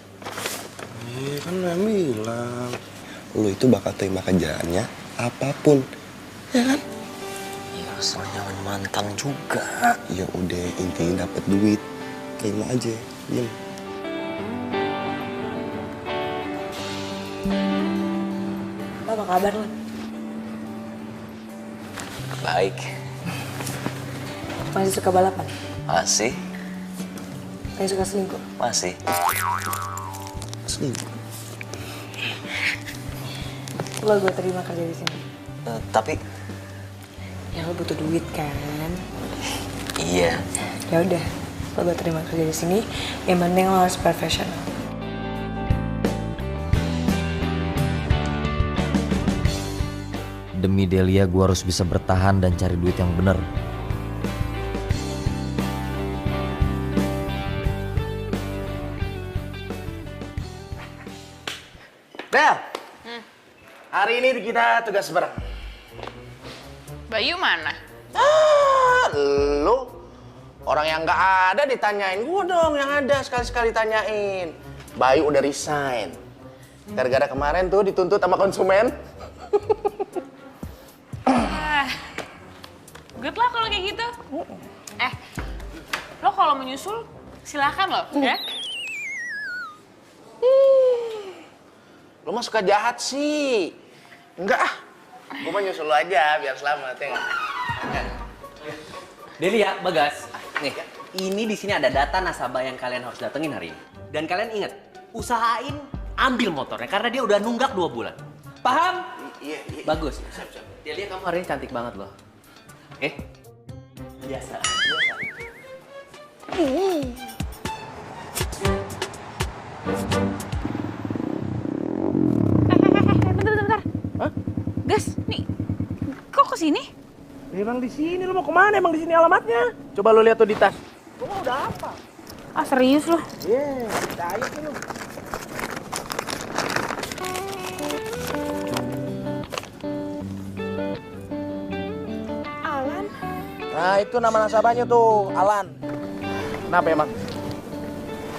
Iya kan yang bilang. Lu itu bakal terima kerjaannya apapun. Ya kan? Iya, asal jangan mantan juga. Ya udah, intinya dapet duit. Terima aja. Diem. Apa kabar lo? Baik. Masih suka balapan? Masih. Masih suka selingkuh? Masih. Selingkuh. Lo gue terima kerja di sini. Tapi Ya lo butuh duit kan? iya. Ya udah, lo gue terima kerja di sini. Yang penting lo harus profesional. Demi Delia gue harus bisa bertahan dan cari duit yang bener. Del, hari ini kita tugas bareng. Bayu mana? Lu orang yang nggak ada ditanyain, gua dong yang ada sekali-sekali tanyain. Bayu udah resign. Gara-gara kemarin tuh dituntut sama konsumen. Good lah kalau kayak gitu. Lo kalau menyusul silakan lo, ya. Lu mah suka jahat sih. Enggak ah. Gua mah nyusul lu aja biar selamat ya nggak? Delia, Bagas, nih, ini di sini ada data nasabah yang kalian harus datengin hari ini. Dan kalian ingat, usahain ambil motornya karena dia udah nunggak 2 bulan. Paham? Iya. Bagus. Delia, kamu hari ini cantik banget loh. Oke? Biasa. Bentar. Hah? Gas, nih, kok kesini? Emang di sini, lu mau kemana? Emang di sini alamatnya. Coba lu lihat tuh di tas. Lu mah udah apa? Ah, serius lo? Iya, percaya sih lu. Alan? Nah, itu nama nasabahnya tuh, Alan. Kenapa emang?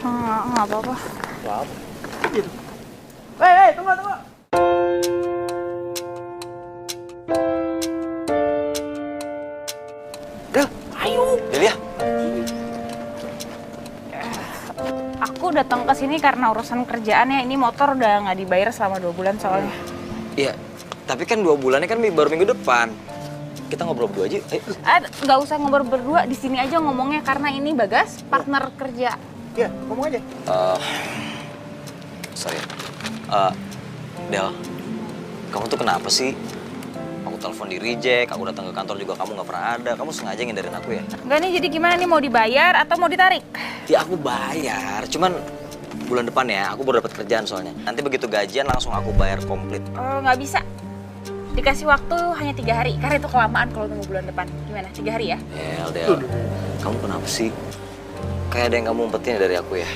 Nggak apa-apa. Wow. Gitu. Hei, tunggu. Del, ayo. Delia. Aku datang ke sini karena urusan kerjaan ya. Ini motor udah nggak dibayar selama 2 bulan soalnya. Iya, tapi kan 2 bulannya kan baru minggu depan. Kita ngobrol berdua aja. Ayo. Nggak usah ngobrol berdua, di sini aja ngomongnya karena ini Bagas partner kerja. Iya, ngomong aja. Sorry. Del, kamu tuh kenapa sih? Aku telepon di reject, aku datang ke kantor juga kamu nggak pernah ada. Kamu sengaja ngindarin aku ya? Enggak nih, jadi gimana nih, mau dibayar atau mau ditarik? Ya aku bayar, cuman bulan depan ya, aku baru dapat kerjaan soalnya. Nanti begitu gajian langsung aku bayar komplit. Nggak bisa. Dikasih waktu hanya 3 hari, karena itu kelamaan kalau tunggu bulan depan. Gimana, 3 hari ya? Del, kamu kenapa sih? Kayak ada yang kamu umpetin dari aku ya?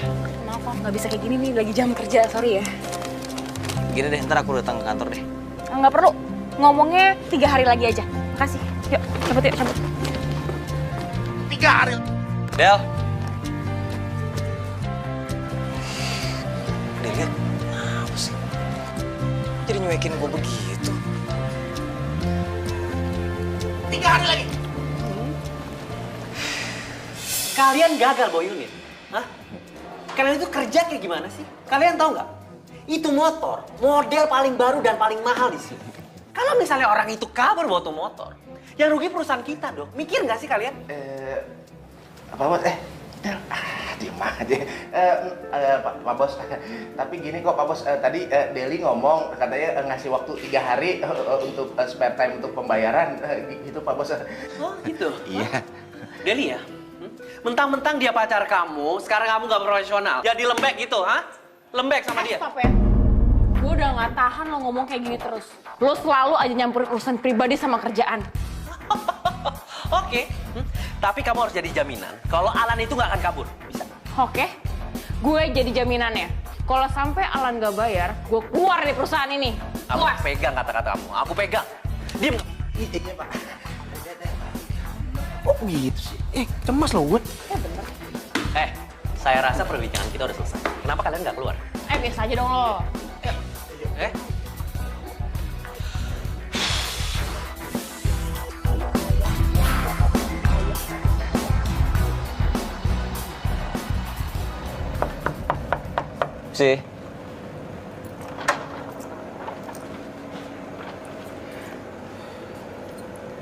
Maaf, nggak bisa kayak gini nih, lagi jam kerja, sorry ya. Gini deh, ntar aku datang ke kantor deh. Nggak perlu, ngomongnya 3 hari lagi aja. Makasih, yuk cabut. 3 hari. Del. Delia, kenapa sih? Jadi nyuekin gue begitu. 3 hari lagi. Kalian gagal bawa unit. Hah? Kalian itu kerja kayak gimana sih? Kalian tahu nggak? Itu motor, model paling baru dan paling mahal di sini. Kalau misalnya orang itu kabur bawa tuh motor, yang rugi perusahaan kita dong. Mikir nggak sih kalian? Apa bos? Del, diem aja. Pak Bos, tapi gini kok Pak Bos, tadi Deli ngomong katanya ngasih waktu 3 hari untuk spare time untuk pembayaran, gitu Pak Bos. Oh gitu? Iya. Deli ya? Mentang-mentang dia pacar kamu, sekarang kamu nggak profesional. Jadi lembek gitu, ha? Lembek sama dia. Stop ya. Gue udah gak tahan lo ngomong kayak gini terus. Lo selalu aja nyampurin urusan pribadi sama kerjaan. Oke. Tapi kamu harus jadi jaminan kalau Alan itu nggak akan kabur. Bisa? Oke, gue jadi jaminannya. Kalau sampai Alan gak bayar, gue keluar dari perusahaan ini. Aku pegang kata-kata kamu, aku pegang. Diam. Iya, Pak. Kok gitu sih? Cemas loh gue. Saya rasa perbincangan kita udah selesai. Kenapa kalian nggak keluar? Biasa aja dong lo. Sih.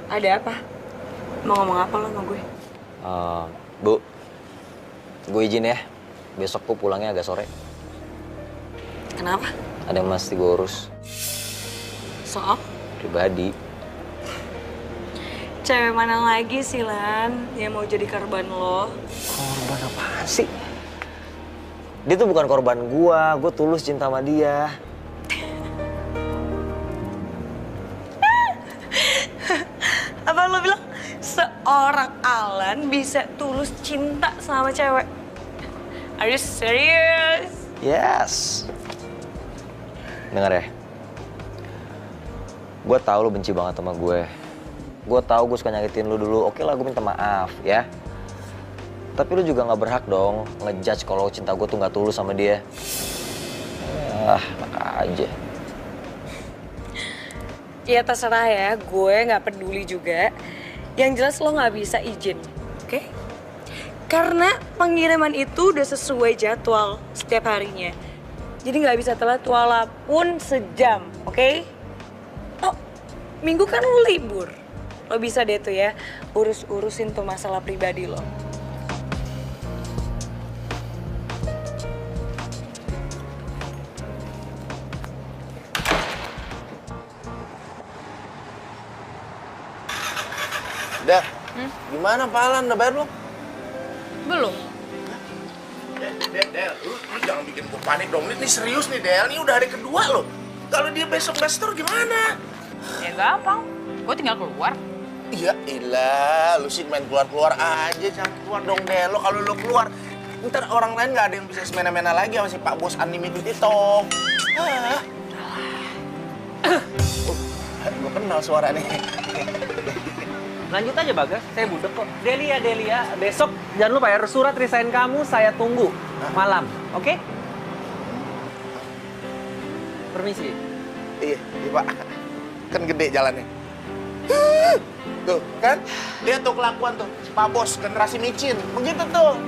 Ada apa? Mau ngomong apa lo sama gue? Bu, gue izin ya. Besok gue pulangnya agak sore. Kenapa? Ada yang mesti gue urus. Soal? Pribadi. Cewek mana lagi sih, Lan, yang mau jadi korban lo? Korban apaan sih? Dia tuh bukan korban gue tulus cinta sama dia. Apa lo bilang seorang Alan bisa tulus cinta sama cewek? Are you serious? Yes. Dengar ya. Gue tahu lo benci banget sama gue. Gue tahu gue suka nyakitin lo dulu. Oke lah, gue minta maaf ya. Tapi lo juga nggak berhak dong ngejudge kalau cinta gue tuh nggak tulus sama dia. Enak aja. Ya terserah ya, gue nggak peduli juga. Yang jelas lo nggak bisa izin, oke? Karena pengiriman itu udah sesuai jadwal setiap harinya. Jadi nggak bisa telat walaupun sejam, oke? Oh, minggu kan lo libur. Lo bisa deh tuh ya, urusin tuh masalah pribadi lo. Del, gimana Pak Alan? Udah bayar belum? Belum. Del, lu jangan bikin gue panik dong. Ini serius nih, Del. Ini udah hari kedua loh. Kalau dia besok nggak store gimana? Ya gampang, gue tinggal keluar. Ya ilah, lu sih main keluar-keluar aja. Jangan keluar dong, Del. Lo kalau lu keluar, ntar orang lain nggak ada yang bisa semena-mena lagi sama si Pak Bos Unlimited itu. Gue kenal suara nih. Lanjut aja Bagas, saya budek kok. Delia, besok jangan lupa ya, surat resign kamu saya tunggu malam, oke? Permisi. Iya, Pak. Kan gede jalannya. Tuh, kan? Lihat tuh kelakuan tuh. Si Pak Bos, generasi micin. Begitu tuh.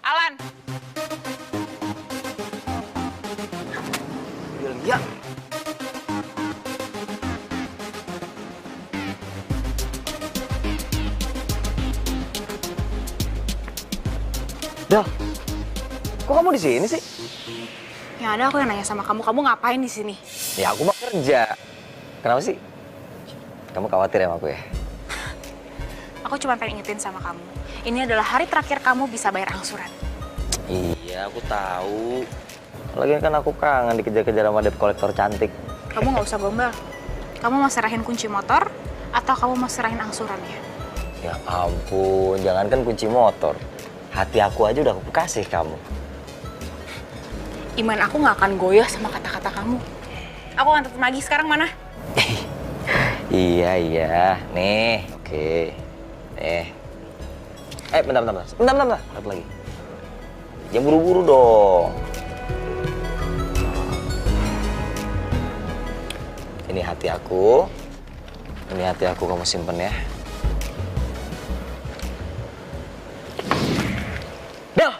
Alan. Ya. Del, kok kamu di sini sih? Ya ada, aku yang nanya sama kamu ngapain di sini? Ya aku mah kerja. Kenapa sih? Kamu khawatir ya sama aku ya? Aku cuma pengen ingetin sama kamu. Ini adalah hari terakhir kamu bisa bayar angsuran. Iya, aku tahu. Lagian kan aku kangen dikejar-kejar sama debt collector cantik. Kamu nggak usah gombal. Kamu mau serahin kunci motor atau kamu mau serahin angsurannya? Ya ampun, jangankan kunci motor. Hati aku aja udah aku kasih kamu. Iman aku nggak akan goyah sama kata-kata kamu. Aku akan tetap lagi. Sekarang mana? Iya. Nih, oke. Bentar. Satu lagi. Jangan buru-buru dong. Ini hati aku. Kamu simpen ya. Del,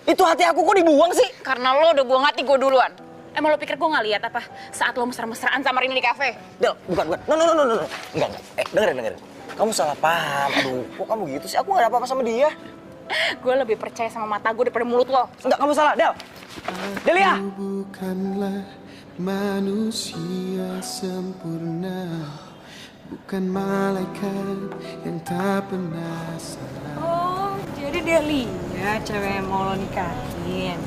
itu hati aku kok dibuang sih? Karena lo udah buang hati gue duluan. Emang lo pikir gue nggak lihat apa saat lo mesra-mesraan sama Rini di kafe? Del, bukan. No. Enggak. Dengerin. Kamu salah paham. Aduh, kok kamu gitu sih? Aku gak ada apa-apa sama dia. Gue lebih percaya sama mata gue daripada mulut lo. Enggak, kamu salah, Del. Delia! Bukanlah manusia sempurna, bukan malaikat yang tak pernah salah. Oh, jadi Delia cewek yang mau lo nikahin. lain.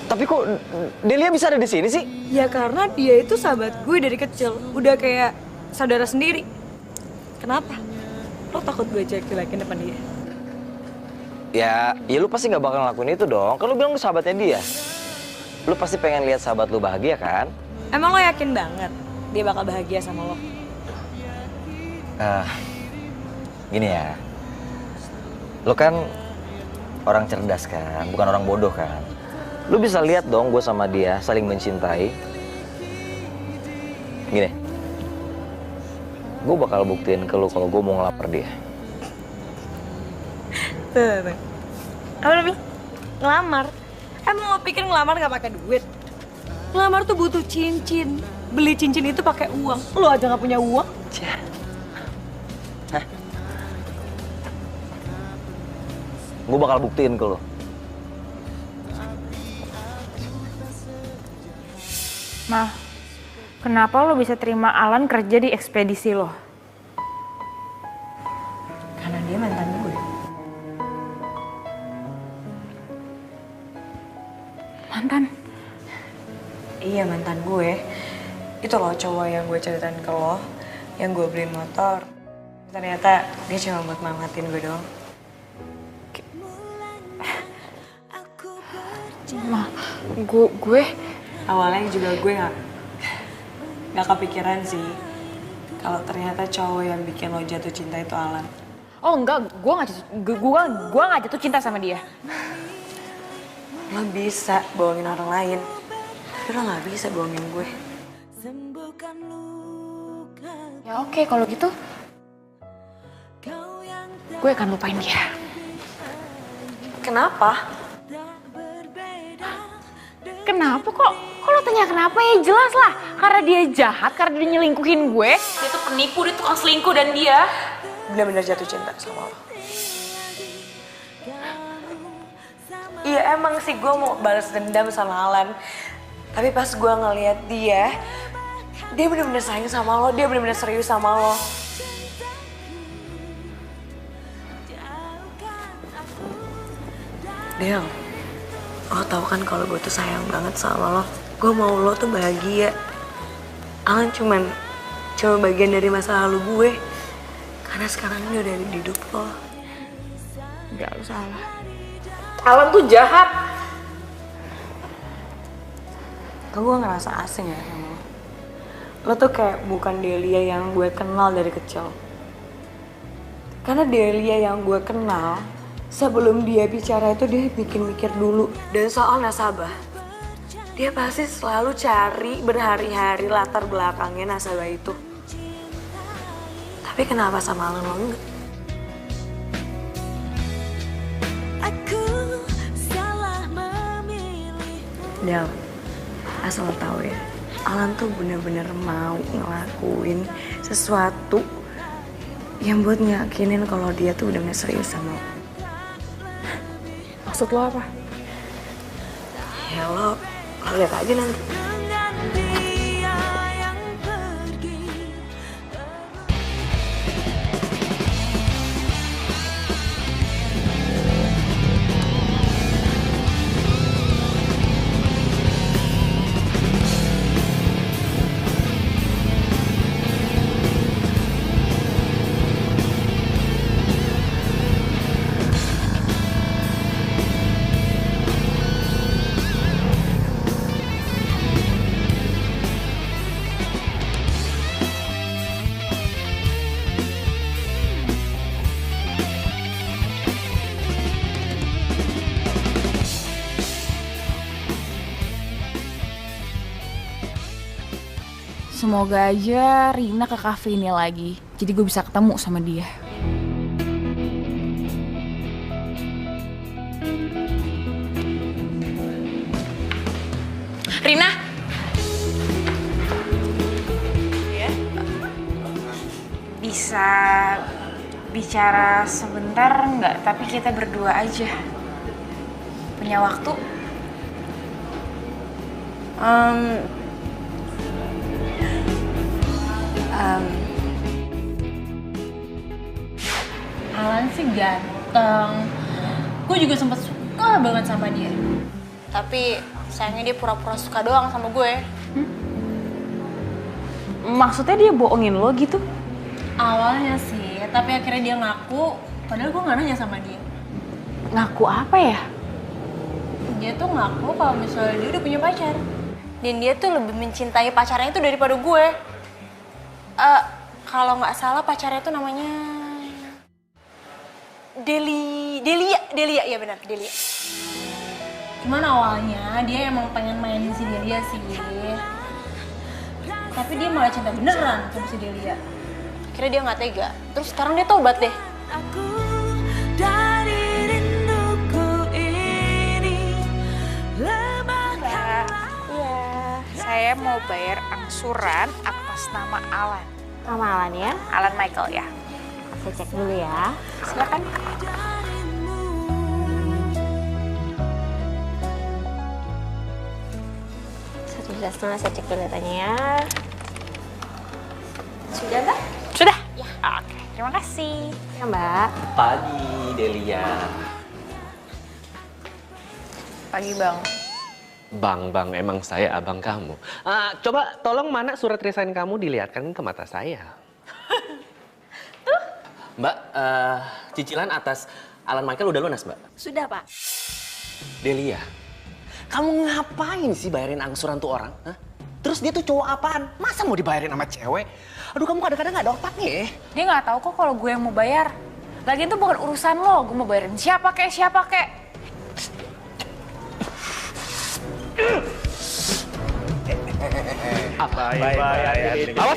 Tapi kok Delia bisa ada di sini sih? Ya karena dia itu sahabat gue dari kecil, udah kayak saudara sendiri. Kenapa? Lo takut gue jelek-jelekin depan dia? Ya lu pasti nggak bakal ngelakuin itu dong. Kan lu bilang lu sahabatnya dia. Lu pasti pengen lihat sahabat lu bahagia kan? Emang lo yakin banget dia bakal bahagia sama lo? Gini ya. Lu kan orang cerdas kan, bukan orang bodoh kan. Lu bisa lihat dong gue sama dia saling mencintai. Gini. Gue bakal buktiin ke lu kalau gue mau ngelamar dia. Tuh. Apa lo bilang? Ngelamar? Emang lo pikir ngelamar gak pakai duit? Ngelamar tuh butuh cincin. Beli cincin itu pakai uang. Lo aja gak punya uang? Hah? Gue bakal buktiin ke lo. Ma, kenapa lo bisa terima Alan kerja di ekspedisi lo? Karena dia mantan gue. Mantan? Iya, mantan gue. Itu loh cowok yang gue ceritain ke lo, yang gue beliin motor. Ternyata dia cuma buat manfaatin gue doang. Ma, gue awalnya juga gue nggak kepikiran sih kalau ternyata cowok yang bikin lo jatuh cinta itu Alan. Oh enggak, gue nggak jatuh cinta sama dia. Lo bisa bohongin orang lain, tapi lo nggak bisa bohongin gue. Ya oke, kalau gitu gue akan lupain dia. Kenapa? Kenapa kok? Kok lo tanya kenapa ya? Jelas lah, karena dia jahat, karena dia nyelingkuhin gue. Dia tuh penipu, dia tukang selingkuh dan dia benar-benar jatuh cinta sama lo. Iya emang sih gue mau balas dendam sama Alan. Tapi pas gue ngeliat dia benar-benar sayang sama lo, dia benar-benar serius sama lo. Del, lo tau kan kalau gue tuh sayang banget sama lo. Gue mau lo tuh bahagia. Alan cuma bagian dari masa lalu gue. Karena sekarang ini udah ada di hidup lo. Enggak, lo salah. Alan tuh jahat. Kok gue ngerasa asing ya sama lo. Lo tuh kayak bukan Delia yang gue kenal dari kecil. Karena Delia yang gue kenal, sebelum dia bicara itu dia bikin mikir dulu. Dan soal nasabah, dia pasti selalu cari berhari-hari latar belakangnya nasabah itu. Tapi kenapa sama Alan lo enggak? Del, asal lo tahu ya, Alan tuh bener-bener mau ngelakuin sesuatu yang buat ngeyakinin kalau dia tuh udah gak serius sama lo. Maksud lo apa? Ya lo lihat aja nanti. Semoga aja Rina ke cafe ini lagi, jadi gue bisa ketemu sama dia. Rina? Ya? Bisa bicara sebentar nggak? Tapi kita berdua aja. Punya waktu? Alan sih ganteng. Gue juga sempet suka banget sama dia. Tapi sayangnya dia pura-pura suka doang sama gue. Maksudnya dia bohongin lo gitu? Awalnya sih, tapi akhirnya dia ngaku, padahal gue nggak nanya sama dia. Ngaku apa ya? Dia tuh ngaku kalau misalnya dia udah punya pacar. Dan dia tuh lebih mencintai pacarnya itu daripada gue. Kalau nggak salah pacarnya tuh namanya Delia, iya benar, Delia. Cuman awalnya dia emang pengen mainin si Delia sih. Tapi dia malah cinta beneran sama si Delia. Akhirnya dia nggak tega. Terus sekarang dia tobat deh. Saya mau bayar angsuran atas nama Alan. Nama Alan ya? Alan Michael ya. Saya cek dulu ya. Silakan. Setengah saya cek dulu datanya ya. Sudah Mbak? Sudah? Ya. Oke, terima kasih. Ya Mbak. Pagi, Delia. Pagi Bang. Bang, emang saya abang kamu. Coba tolong mana surat resign kamu dilihatkan ke mata saya. Mbak, cicilan atas Alan Michael udah lunas, Mbak? Sudah Pak. Delia, kamu ngapain sih bayarin angsuran tuh orang? Hah? Terus dia tuh cowok apaan? Masa mau dibayarin sama cewek? Aduh, kamu kadang-kadang gak ada otaknya ya. Dia nggak tahu kok kalau gue yang mau bayar. Lagian itu bukan urusan lo, gue mau bayarin siapa kek. Awas.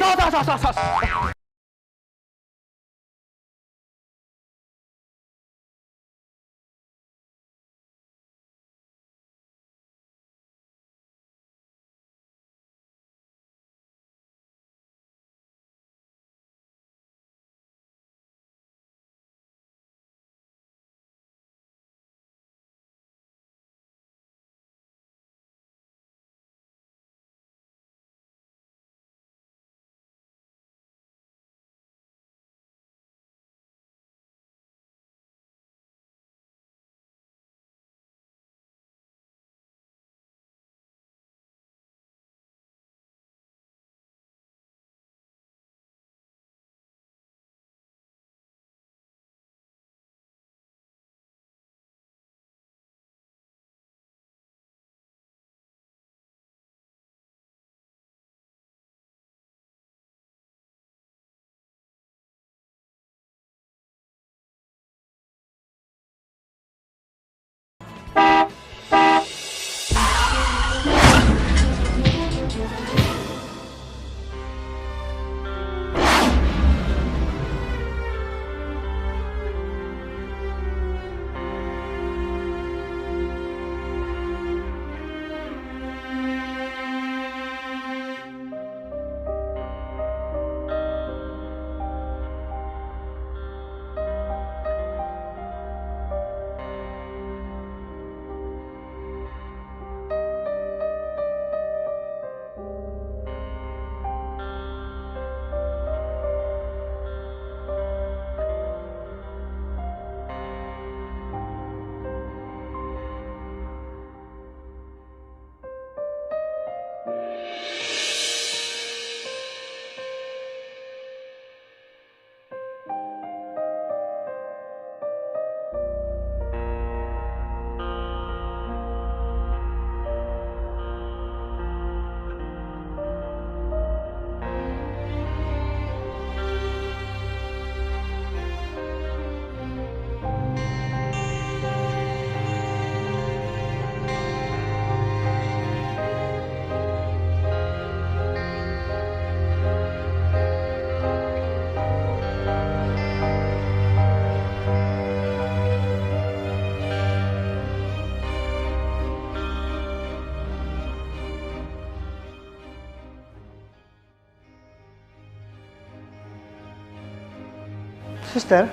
Suster,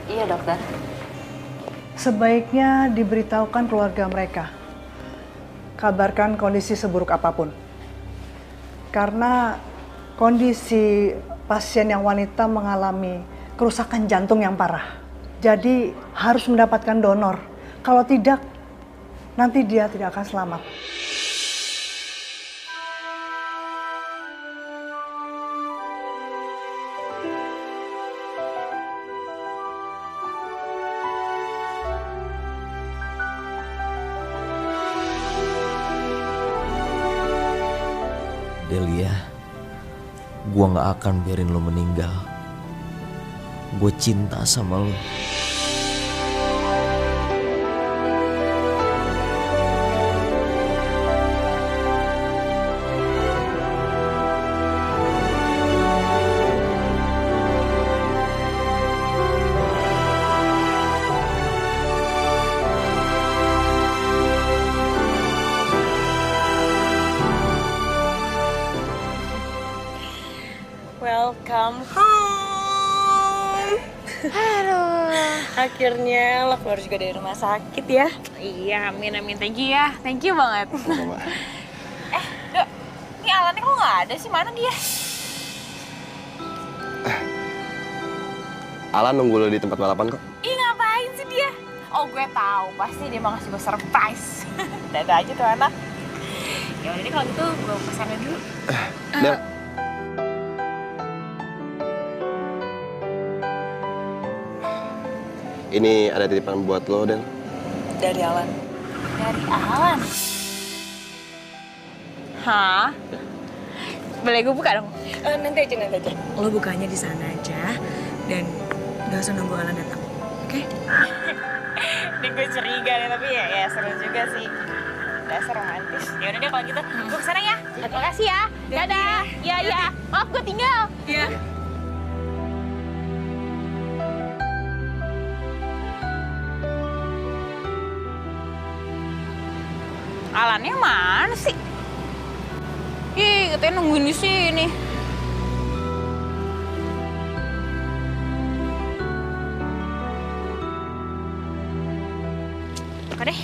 Iya dokter. sebaiknya diberitahukan keluarga mereka. Kabarkan kondisi seburuk apapun. Karena kondisi pasien yang wanita mengalami kerusakan jantung yang parah. Jadi harus mendapatkan donor. Kalau tidak, nanti dia tidak akan selamat. Delia, gue gak akan biarin lo meninggal. Gue cinta sama lo. Welcome home. Aduh. Akhirnya lo keluar juga dari rumah sakit ya. Iya, amin amin. Thank you ya. Thank you banget. Dok, ini Alannya kok nggak ada sih? Mana dia? Alan nunggu lo di tempat balapan kok. Ih, ngapain sih dia? Oh, gue tahu. Pasti dia mau ngasih gue surprise. Dadah aja tuh anak. Ya udah deh kalau gitu gue pesanin dulu. Del. Ini ada titipan buat lo, Del. Dari Alan. Dari Alan? Hah? Boleh gue buka dong? Nanti aja. Lo bukanya di sana aja dan gak usah nunggu Alan datang, oke? Ini gue curiga nih, tapi ya seru juga sih. Dasar romantis. Ya udah deh kalau gitu, gue kesana ya. Makasih ya. Dadah. Iya. Maaf gue tinggal. Iya. Alannya mana sih? Ih, katanya nungguin di sini. Oke deh.